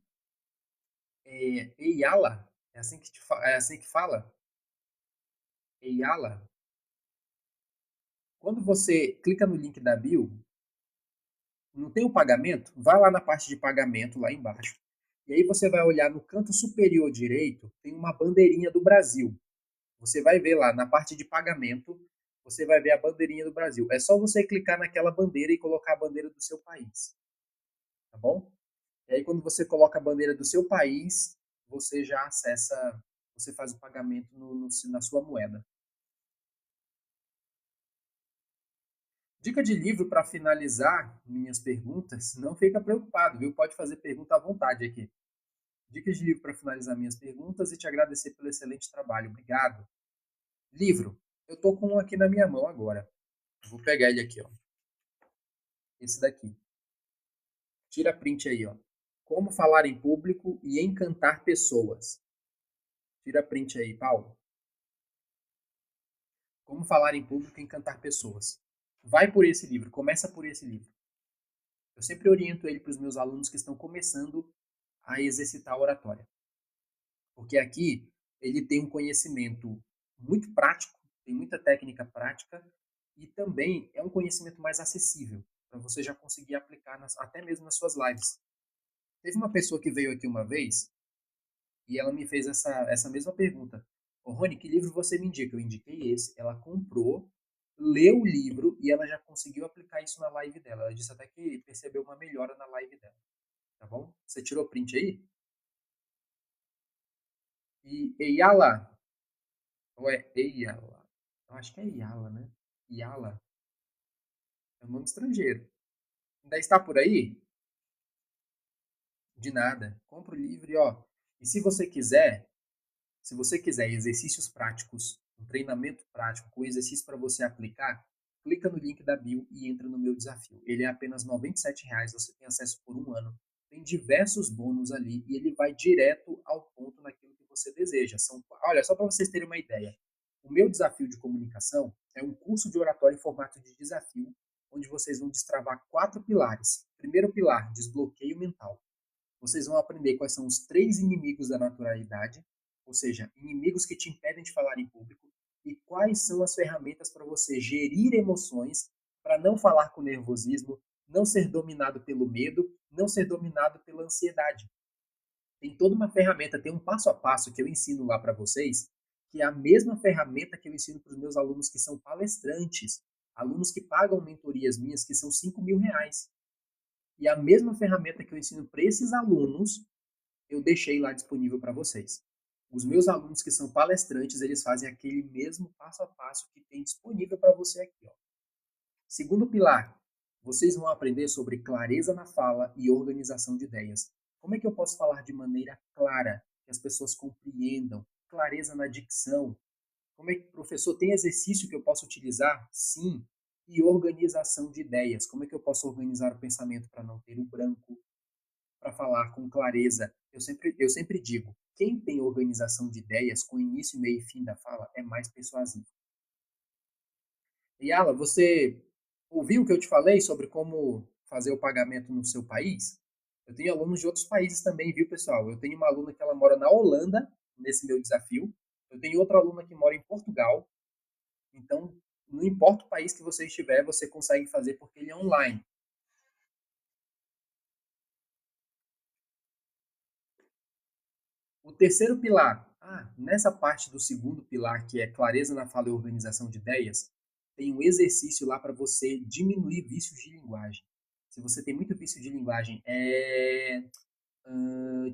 EIALA? É assim que fala? EIALA? Quando você clica no link da bio, não tem o pagamento? Vai lá na parte de pagamento, lá embaixo. E aí você vai olhar no canto superior direito, tem uma bandeirinha do Brasil. Você vai ver lá na parte de pagamento, você vai ver a bandeirinha do Brasil. É só você clicar naquela bandeira e colocar a bandeira do seu país, tá bom? E aí quando você coloca a bandeira do seu país, você já acessa, você faz o pagamento na sua moeda. Dica de livro para finalizar minhas perguntas, não fica preocupado, viu? Pode fazer pergunta à vontade aqui. Dicas de livro para finalizar minhas perguntas e te agradecer pelo excelente trabalho. Obrigado. Livro. Eu tô com um aqui na minha mão agora. Vou pegar ele aqui, ó. Esse daqui. Tira print aí, ó. Como falar em público e encantar pessoas. Tira print aí, Paulo. Como falar em público e encantar pessoas. Vai por esse livro, começa por esse livro. Eu sempre oriento ele para os meus alunos que estão começando a exercitar a oratória. Porque aqui ele tem um conhecimento muito prático, tem muita técnica prática e também é um conhecimento mais acessível para você já conseguir aplicar até mesmo nas suas lives. Teve uma pessoa que veio aqui uma vez e ela me fez essa mesma pergunta. Ô, Rony, que livro você me indica? Eu indiquei esse. Ela comprou, leu o livro e ela já conseguiu aplicar isso na live dela. Ela disse até que percebeu uma melhora na live dela. Tá bom? Você tirou print aí? E Yala, ou é Eyala? Eu acho que é Yala, né? Yala. É um nome estrangeiro. Ainda está por aí? De nada. Compra o livro e ó. E se você quiser exercícios práticos, um treinamento prático com exercício para você aplicar, clica no link da bio e entra no meu desafio. Ele é apenas R$ 97, você tem acesso por um ano. Tem diversos bônus ali e ele vai direto ao ponto naquilo que você deseja. Olha, só para vocês terem uma ideia. O meu desafio de comunicação é um curso de oratória em formato de desafio, onde vocês vão destravar 4 pilares. Primeiro pilar, desbloqueio mental. Vocês vão aprender quais são os 3 inimigos da naturalidade, ou seja, inimigos que te impedem de falar em público, e quais são as ferramentas para você gerir emoções, para não falar com nervosismo, não ser dominado pelo medo, não ser dominado pela ansiedade. Tem toda uma ferramenta, tem um passo a passo que eu ensino lá para vocês, que é a mesma ferramenta que eu ensino para os meus alunos que são palestrantes, alunos que pagam mentorias minhas que são R$ 5.000. E a mesma ferramenta que eu ensino para esses alunos, eu deixei lá disponível para vocês. Os meus alunos que são palestrantes, eles fazem aquele mesmo passo a passo que tem disponível para você aqui, ó. Segundo pilar, vocês vão aprender sobre clareza na fala e organização de ideias. Como é que eu posso falar de maneira clara, que as pessoas compreendam? Clareza na dicção. Como é que, professor, tem exercício que eu posso utilizar? Sim. E organização de ideias. Como é que eu posso organizar o pensamento para não ter o branco, para falar com clareza? Eu sempre digo, quem tem organização de ideias com início, meio e fim da fala é mais persuasivo. Yala, você ouviu o que eu te falei sobre como fazer o pagamento no seu país? Eu tenho alunos de outros países também, viu, pessoal? Eu tenho uma aluna que ela mora na Holanda, nesse meu desafio. Eu tenho outra aluna que mora em Portugal. Então, não importa o país que você estiver, você consegue fazer porque ele é online. O terceiro pilar. Nessa parte do segundo pilar, que é clareza na fala e organização de ideias, tem um exercício lá para você diminuir vícios de linguagem. Se você tem muito vício de linguagem,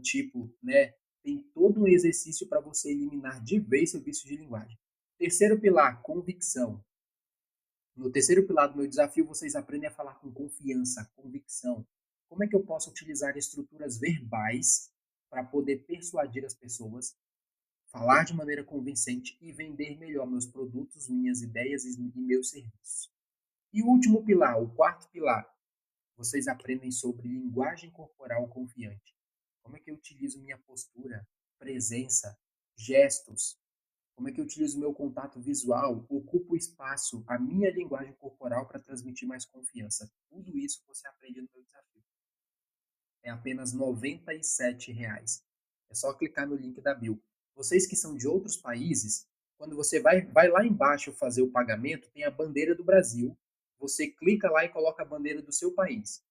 tipo, né? Tem todo um exercício para você eliminar de vez seu vício de linguagem. Terceiro pilar, convicção. No terceiro pilar do meu desafio, vocês aprendem a falar com confiança, convicção. Como é que eu posso utilizar estruturas verbais para poder persuadir as pessoas, falar de maneira convincente e vender melhor meus produtos, minhas ideias e meus serviços? E o último pilar, o quarto pilar, vocês aprendem sobre linguagem corporal confiante. Como é que eu utilizo minha postura, presença, gestos? Como é que eu utilizo meu contato visual, ocupo o espaço, a minha linguagem corporal para transmitir mais confiança? Tudo isso você aprende no meu desafio. É apenas R$ 97. É só clicar no link da bio. Vocês que são de outros países, quando você vai lá embaixo fazer o pagamento, tem a bandeira do Brasil. Você clica lá e coloca a bandeira do seu país.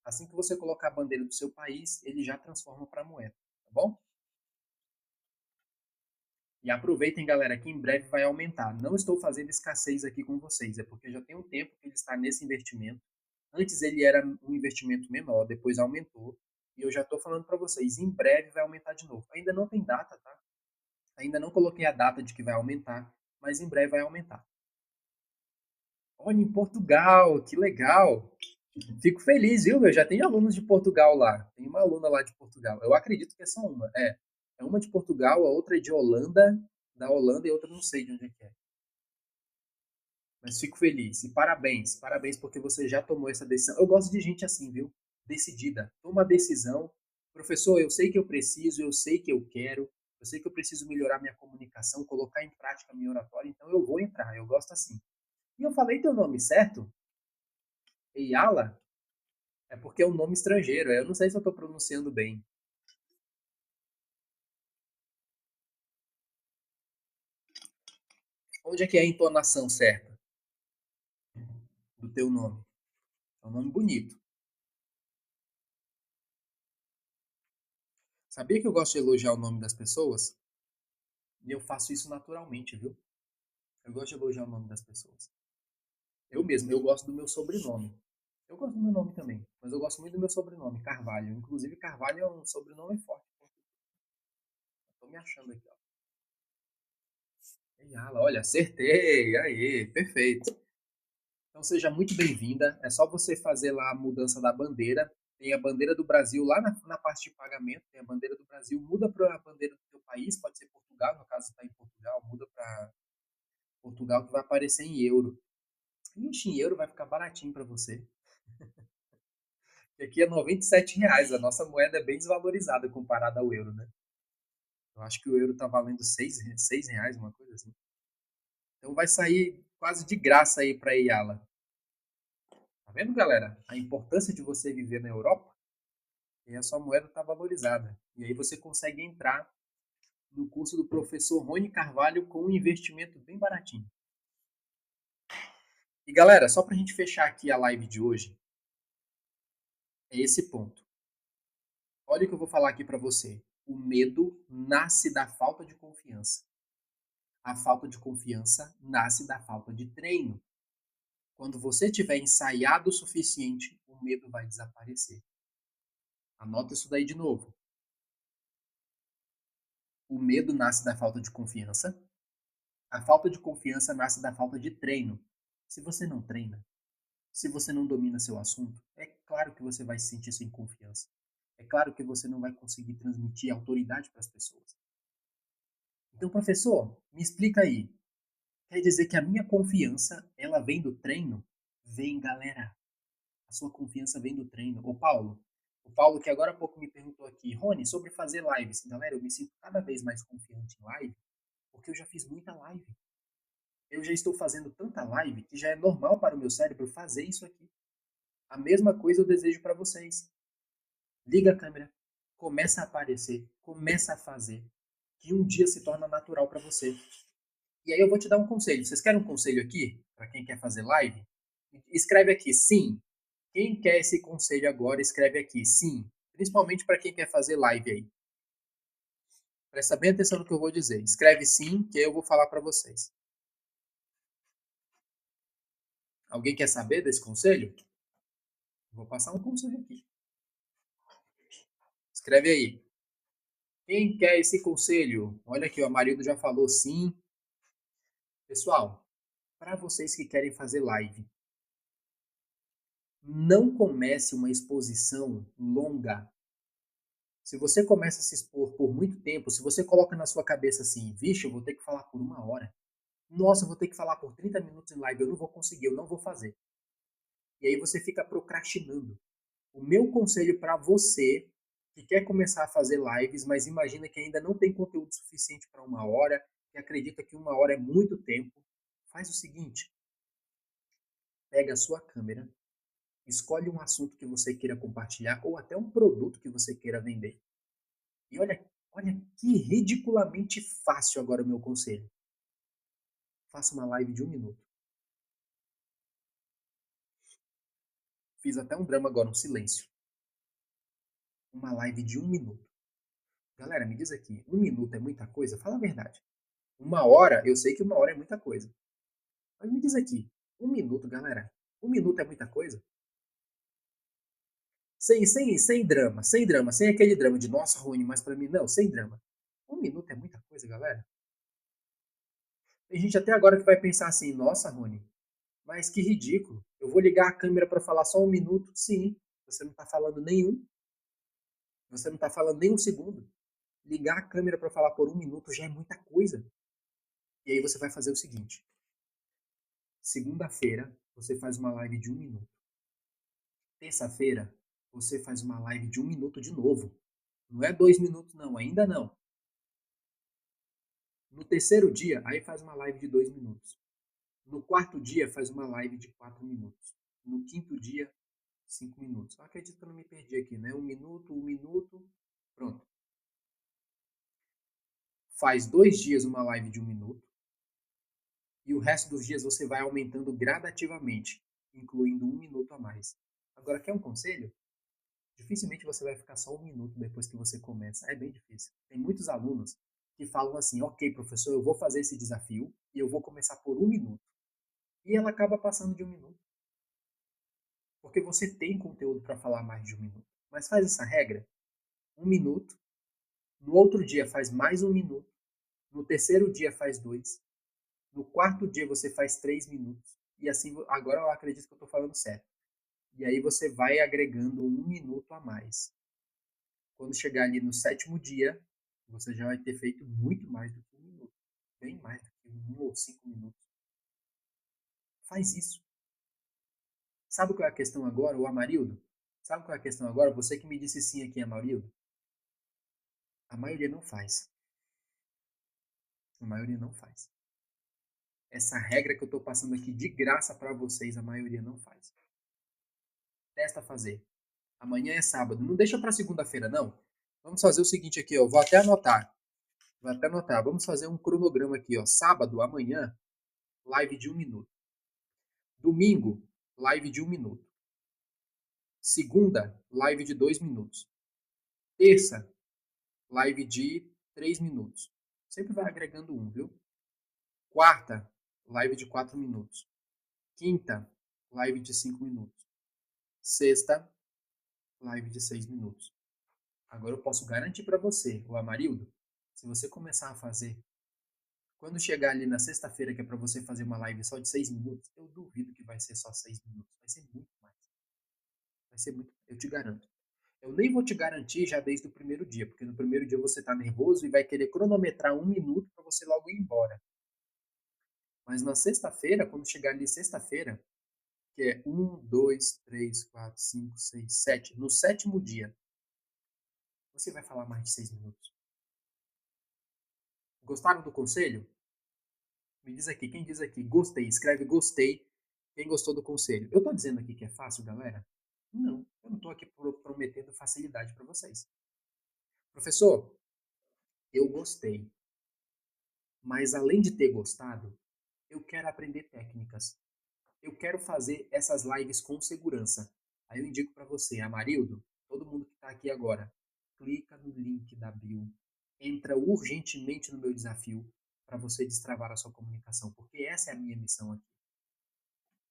Assim que você colocar a bandeira do seu país, ele já transforma para moeda, tá bom? E aproveitem, galera, que em breve vai aumentar. Não estou fazendo escassez aqui com vocês, é porque já tem um tempo que ele está nesse investimento. Antes ele era um investimento menor, depois aumentou. E eu já estou falando para vocês, em breve vai aumentar de novo. Ainda não tem data, tá? Ainda não coloquei a data de que vai aumentar, mas em breve vai aumentar. Olha, em Portugal, que legal! Fico feliz, viu? Eu já tenho alunos de Portugal lá. Tem uma aluna lá de Portugal. Eu acredito que é só uma. É uma de Portugal, a outra é de Holanda, da Holanda e a outra não sei de onde é que é. Mas fico feliz. E parabéns, parabéns porque você já tomou essa decisão. Eu gosto de gente assim, viu? Decidida. Toma a decisão. Professor, eu sei que eu preciso, eu sei que eu quero, eu sei que eu preciso melhorar minha comunicação, colocar em prática a minha oratória, então eu vou entrar. Eu gosto assim. E eu falei teu nome certo? Eyala? É porque é um nome estrangeiro. Eu não sei se eu estou pronunciando bem. Onde é que é a entonação certa do teu nome? É um nome bonito. Sabia que eu gosto de elogiar o nome das pessoas? E eu faço isso naturalmente, viu? Eu gosto de elogiar o nome das pessoas. Eu mesmo, eu gosto do meu sobrenome. Eu gosto do meu nome também, mas eu gosto muito do meu sobrenome, Carvalho. Inclusive, Carvalho é um sobrenome forte. Tô me achando aqui, ó. Eyala, olha, acertei. Aí, perfeito. Então seja muito bem-vinda. É só você fazer lá a mudança da bandeira. Tem a bandeira do Brasil lá na parte de pagamento. Tem a bandeira do Brasil. Muda para a bandeira do seu país. Pode ser Portugal. No caso, está em Portugal. Muda para Portugal que vai aparecer em euro. Ixi, em euro vai ficar baratinho para você. E aqui é R$ 97. A nossa moeda é bem desvalorizada comparada ao euro, né? Eu acho que o euro está valendo seis reais, uma coisa assim. Então vai sair quase de graça aí para a Iala. Tá vendo, galera? A importância de você viver na Europa? E a sua moeda está valorizada. E aí você consegue entrar no curso do professor Rony Carvalho com um investimento bem baratinho. E galera, só para a gente fechar aqui a live de hoje, é esse ponto. Olha o que eu vou falar aqui para você. O medo nasce da falta de confiança. A falta de confiança nasce da falta de treino. Quando você tiver ensaiado o suficiente, o medo vai desaparecer. Anota isso daí de novo. O medo nasce da falta de confiança. A falta de confiança nasce da falta de treino. Se você não treina, se você não domina seu assunto, é claro que você vai se sentir sem confiança. É claro que você não vai conseguir transmitir autoridade para as pessoas. Então, professor, me explica aí. Quer dizer que a minha confiança, ela vem do treino? Vem, galera. A sua confiança vem do treino. O Paulo que agora há pouco me perguntou aqui, Rony, sobre fazer lives. Galera, eu me sinto cada vez mais confiante em live, porque eu já fiz muita live. Eu já estou fazendo tanta live que já é normal para o meu cérebro fazer isso aqui. A mesma coisa eu desejo para vocês. Liga a câmera, começa a aparecer, começa a fazer, que um dia se torna natural para você. E aí eu vou te dar um conselho. Vocês querem um conselho aqui? Para quem quer fazer live? Escreve aqui, sim. Quem quer esse conselho agora, escreve aqui, sim. Principalmente para quem quer fazer live aí. Presta bem atenção no que eu vou dizer. Escreve sim, que aí eu vou falar para vocês. Alguém quer saber desse conselho? Vou passar um conselho aqui. Escreve aí. Quem quer esse conselho? Olha aqui, o Amarildo já falou sim. Pessoal, para vocês que querem fazer live, não comece uma exposição longa. Se você começa a se expor por muito tempo, se você coloca na sua cabeça assim, vixe, eu vou ter que falar por 1 hora. Nossa, eu vou ter que falar por 30 minutos em live, eu não vou conseguir, eu não vou fazer. E aí você fica procrastinando. O meu conselho para você que quer começar a fazer lives, mas imagina que ainda não tem conteúdo suficiente para 1 hora, que acredita que 1 hora é muito tempo, faz o seguinte: pega a sua câmera, escolhe um assunto que você queira compartilhar ou até um produto que você queira vender. E olha que ridiculamente fácil agora o meu conselho. Faça uma live de 1 minuto. Fiz até um drama agora, um silêncio. Uma live de 1 minuto. Galera, me diz aqui, 1 minuto é muita coisa? Fala a verdade. 1 hora, eu sei que 1 hora é muita coisa. Mas me diz aqui, 1 minuto, galera. 1 minuto é muita coisa? Sem drama, sem drama, sem aquele drama de nossa, Rony, mas pra mim, não, sem drama. 1 minuto é muita coisa, galera. Tem gente até agora que vai pensar assim, nossa, Rony, mas que ridículo. Eu vou ligar a câmera para falar só 1 minuto? Sim, você não tá falando nenhum. Você não tá falando nem um segundo. Ligar a câmera para falar por 1 minuto já é muita coisa. E aí você vai fazer o seguinte: segunda-feira você faz uma live de 1 minuto. Terça-feira você faz uma live de 1 minuto de novo. Não é 2 minutos, não, ainda não. No terceiro dia, aí faz uma live de 2 minutos. No quarto dia, faz uma live de 4 minutos. No quinto dia, 5 minutos. Eu acredito que eu não me perdi aqui, né? 1 minuto, 1 minuto. Pronto. Faz 2 dias uma live de 1 minuto. E o resto dos dias você vai aumentando gradativamente, incluindo 1 minuto a mais. Agora, quer um conselho? Dificilmente você vai ficar só 1 minuto depois que você começa. É bem difícil. Tem muitos alunos que falam assim: ok, professor, eu vou fazer esse desafio e eu vou começar por 1 minuto. E ela acaba passando de 1 minuto. Porque você tem conteúdo para falar mais de 1 minuto. Mas faz essa regra: 1 minuto. No outro dia faz mais 1 minuto. No terceiro dia faz 2. No quarto dia você faz 3 minutos. E assim, agora eu acredito que eu estou falando certo. E aí você vai agregando 1 minuto a mais. Quando chegar ali no sétimo dia, você já vai ter feito muito mais do que 1 minuto. Bem mais do que 1 ou 5 minutos. Faz isso. Sabe qual é a questão agora, o Amarildo? Sabe qual é a questão agora? Você que me disse sim aqui, Amarildo. A maioria não faz. A maioria não faz. Essa regra que eu estou passando aqui de graça para vocês, a maioria não faz. Testa fazer. Amanhã é sábado. Não deixa para segunda-feira, não. Vamos fazer o seguinte aqui, ó. Vou até anotar. Vou até anotar. Vamos fazer um cronograma aqui, ó. Sábado, amanhã, live de 1 minuto. Domingo, live de 1 minuto. Segunda, live de 2 minutos. Terça, live de 3 minutos. Sempre vai agregando um, viu? Quarta, live de 4 minutos. Quinta, live de 5 minutos. Sexta, live de 6 minutos. Agora eu posso garantir para você, o Amarildo, se você começar a fazer, quando chegar ali na sexta-feira, que é para você fazer uma live só de 6 minutos, eu duvido que vai ser só 6 minutos. Vai ser muito mais. Vai ser muito, eu te garanto. Eu nem vou te garantir já desde o primeiro dia, porque no primeiro dia você está nervoso e vai querer cronometrar 1 minuto para você logo ir embora. Mas na sexta-feira, quando chegar ali sexta-feira, que é 1, 2, 3, 4, 5, 6, 7, no sétimo dia, você vai falar mais de 6 minutos. Gostaram do conselho? Me diz aqui, quem diz aqui, gostei, escreve gostei, quem gostou do conselho. Eu tô dizendo aqui que é fácil, galera? Não, eu não tô aqui prometendo facilidade para vocês. Professor, eu gostei, mas além de ter gostado, eu quero aprender técnicas. Eu quero fazer essas lives com segurança. Aí eu indico para você, Amarildo, todo mundo que está aqui agora, clica no link da bio, entra urgentemente no meu desafio para você destravar a sua comunicação, porque essa é a minha missão aqui.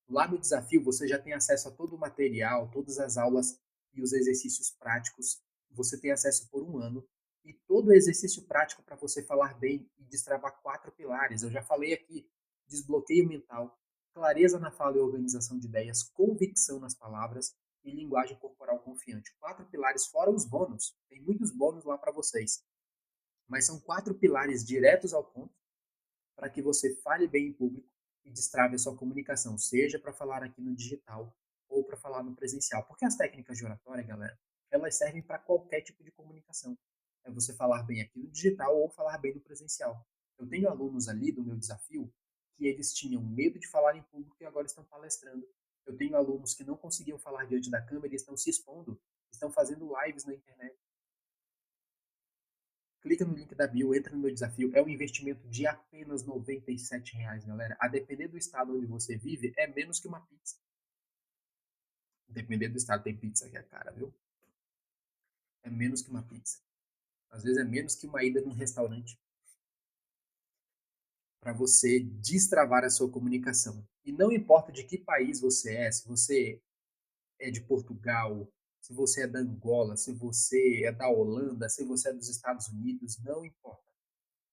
Lá no desafio você já tem acesso a todo o material, todas as aulas e os exercícios práticos. Você tem acesso por 1 ano e todo o exercício prático para você falar bem e destravar 4 pilares. Eu já falei aqui: desbloqueio mental, clareza na fala e organização de ideias, convicção nas palavras e linguagem corporal confiante. 4 pilares fora os bônus. Tem muitos bônus lá para vocês, mas são 4 pilares diretos ao ponto para que você fale bem em público e destrave a sua comunicação, seja para falar aqui no digital ou para falar no presencial. Porque as técnicas de oratória, galera, elas servem para qualquer tipo de comunicação. É você falar bem aqui no digital ou falar bem no presencial. Eu tenho alunos ali do meu desafio que eles tinham medo de falar em público e agora estão palestrando. Eu tenho alunos que não conseguiam falar diante da câmera e estão se expondo, estão fazendo lives na internet. Clica no link da bio, entra no meu desafio. É um investimento de apenas R$ 97, galera. A depender do estado onde você vive, é menos que uma pizza. Dependendo do estado, tem pizza que é cara, viu? É menos que uma pizza. Às vezes é menos que uma ida num restaurante para você destravar a sua comunicação. E não importa de que país você é, se você é de Portugal, se você é da Angola, se você é da Holanda, se você é dos Estados Unidos, não importa.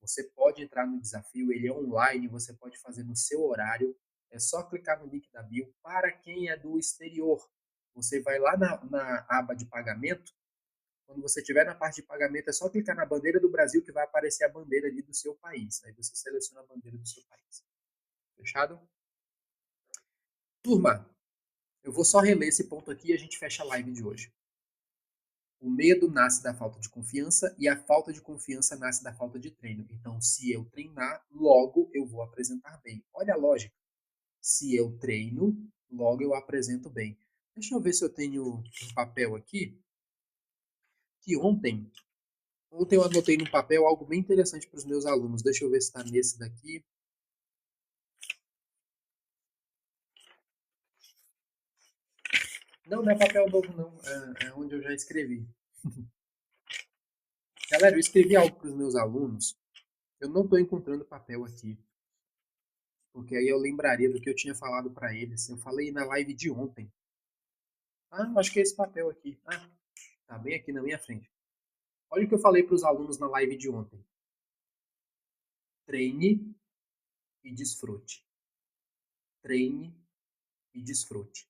Você pode entrar no desafio, ele é online, você pode fazer no seu horário. É só clicar no link da bio. Para quem é do exterior, você vai lá na aba de pagamento. Quando você estiver na parte de pagamento, é só clicar na bandeira do Brasil que vai aparecer a bandeira ali do seu país. Aí você seleciona a bandeira do seu país. Fechado? Turma, eu vou só reler esse ponto aqui e a gente fecha a live de hoje. O medo nasce da falta de confiança e a falta de confiança nasce da falta de treino. Então, se eu treinar, logo eu vou apresentar bem. Olha a lógica. Se eu treino, logo eu apresento bem. Deixa eu ver se eu tenho um papel aqui. Que ontem eu anotei no papel algo bem interessante para os meus alunos. Deixa eu ver se está nesse daqui. Não, não é papel novo, não. É onde eu já escrevi. Galera, eu escrevi algo para os meus alunos. Eu não estou encontrando papel aqui. Porque aí eu lembraria do que eu tinha falado para eles. Eu falei na live de ontem. Ah, acho que é esse papel aqui. Ah, tá bem aqui na minha frente. Olha o que eu falei para os alunos na live de ontem. Treine e desfrute. Treine e desfrute.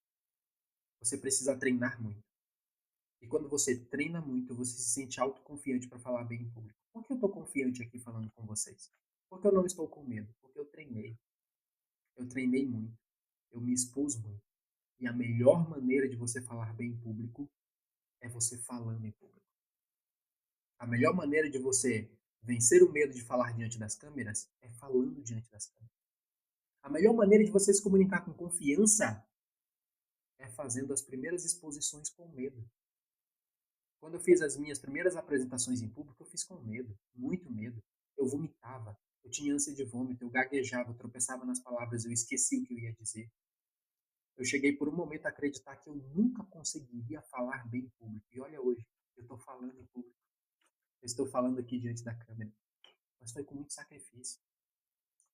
Você precisa treinar muito. E quando você treina muito, você se sente autoconfiante para falar bem em público. Por que eu estou confiante aqui falando com vocês? Porque eu não estou com medo. Porque eu treinei. Eu treinei muito. Eu me expus muito. E a melhor maneira de você falar bem em público é você falando em público. A melhor maneira de você vencer o medo de falar diante das câmeras é falando diante das câmeras. A melhor maneira de você se comunicar com confiança é fazendo as primeiras exposições com medo. Quando eu fiz as minhas primeiras apresentações em público, eu fiz com medo, muito medo. Eu vomitava, eu tinha ânsia de vômito, eu gaguejava, eu tropeçava nas palavras, eu esqueci o que eu ia dizer. Eu cheguei por um momento a acreditar que eu nunca conseguiria falar bem em público. E olha hoje, eu estou falando em público. Eu estou falando aqui diante da câmera. Mas foi com muito sacrifício.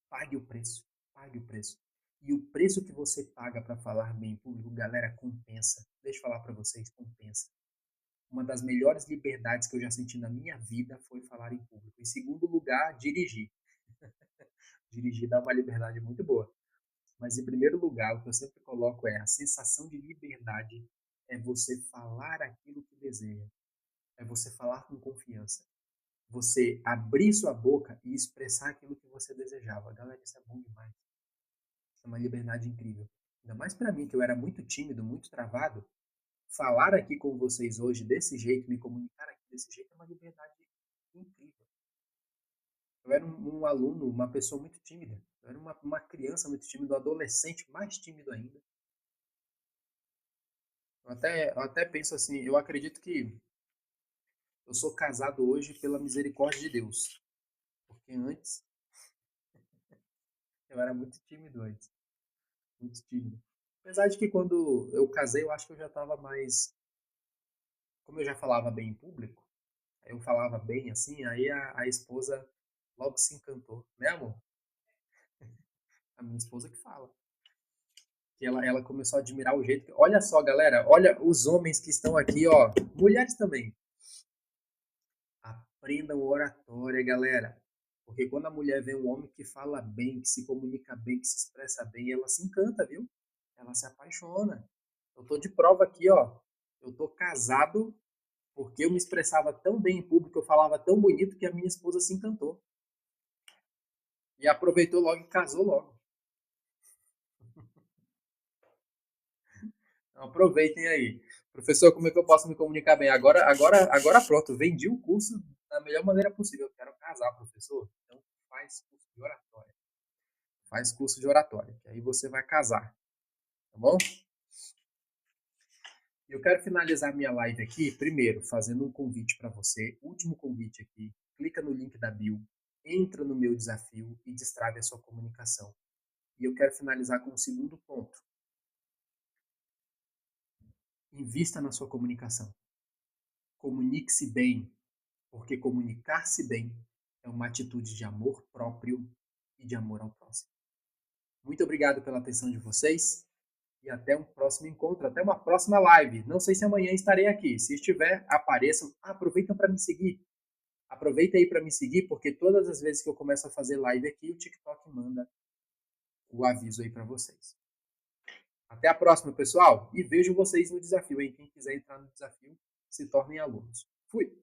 Pague o preço. Pague o preço. E o preço que você paga para falar bem em público, galera, compensa. Deixa eu falar para vocês, compensa. uma das melhores liberdades que eu já senti na minha vida foi falar em público. Em segundo lugar, dirigir. Dirigir dá uma liberdade muito boa. Mas em primeiro lugar, o que eu sempre coloco é a sensação de liberdade é você falar aquilo que deseja, é você falar com confiança, você abrir sua boca e expressar aquilo que você desejava. Galera, isso é bom demais. É uma liberdade incrível. Ainda mais para mim, que eu era muito tímido, muito travado, falar aqui com vocês hoje desse jeito, me comunicar aqui desse jeito é uma liberdade incrível. Eu era um aluno, uma pessoa muito tímida. Eu era uma criança muito tímida, um adolescente mais tímido ainda. Eu até penso assim, eu acredito que eu sou casado hoje pela misericórdia de Deus. Porque antes eu era muito tímido antes. Muito tímido. Apesar de que quando eu casei, eu acho que eu já estava mais. Como eu já falava bem em público, eu falava bem assim, aí a esposa logo se encantou. Né, amor? A minha esposa que fala. Que ela começou a admirar o jeito que. Olha só, galera, olha os homens que estão aqui, ó. Mulheres também. Aprendam oratória, galera. Porque quando a mulher vê um homem que fala bem, que se comunica bem, que se expressa bem, ela se encanta, viu? Ela se apaixona. Eu tô de prova aqui, ó. Eu tô casado porque eu me expressava tão bem em público, eu falava tão bonito que a minha esposa se encantou. E aproveitou logo e casou logo. Então, aproveitem aí. Professor, como é que eu posso me comunicar bem? Agora pronto, vendi o curso da melhor maneira possível. Eu quero casar, professor. Então faz curso de oratória. Faz curso de oratória, que aí você vai casar, tá bom? Eu quero finalizar minha live aqui, primeiro, fazendo um convite para você, último convite aqui. Clica no link da bio, entra no meu desafio e destrave a sua comunicação. E eu quero finalizar com o segundo ponto. Invista na sua comunicação. Comunique-se bem, porque comunicar-se bem é uma atitude de amor próprio e de amor ao próximo. Muito obrigado pela atenção de vocês e até um próximo encontro, até uma próxima live. Não sei se amanhã estarei aqui. Se estiver, apareçam. Aproveitem para me seguir. Aproveita aí para me seguir, porque todas as vezes que eu começo a fazer live aqui, o TikTok manda o aviso aí para vocês. Até a próxima, pessoal, e vejo vocês no desafio, hein? Quem quiser entrar no desafio, se tornem alunos. Fui!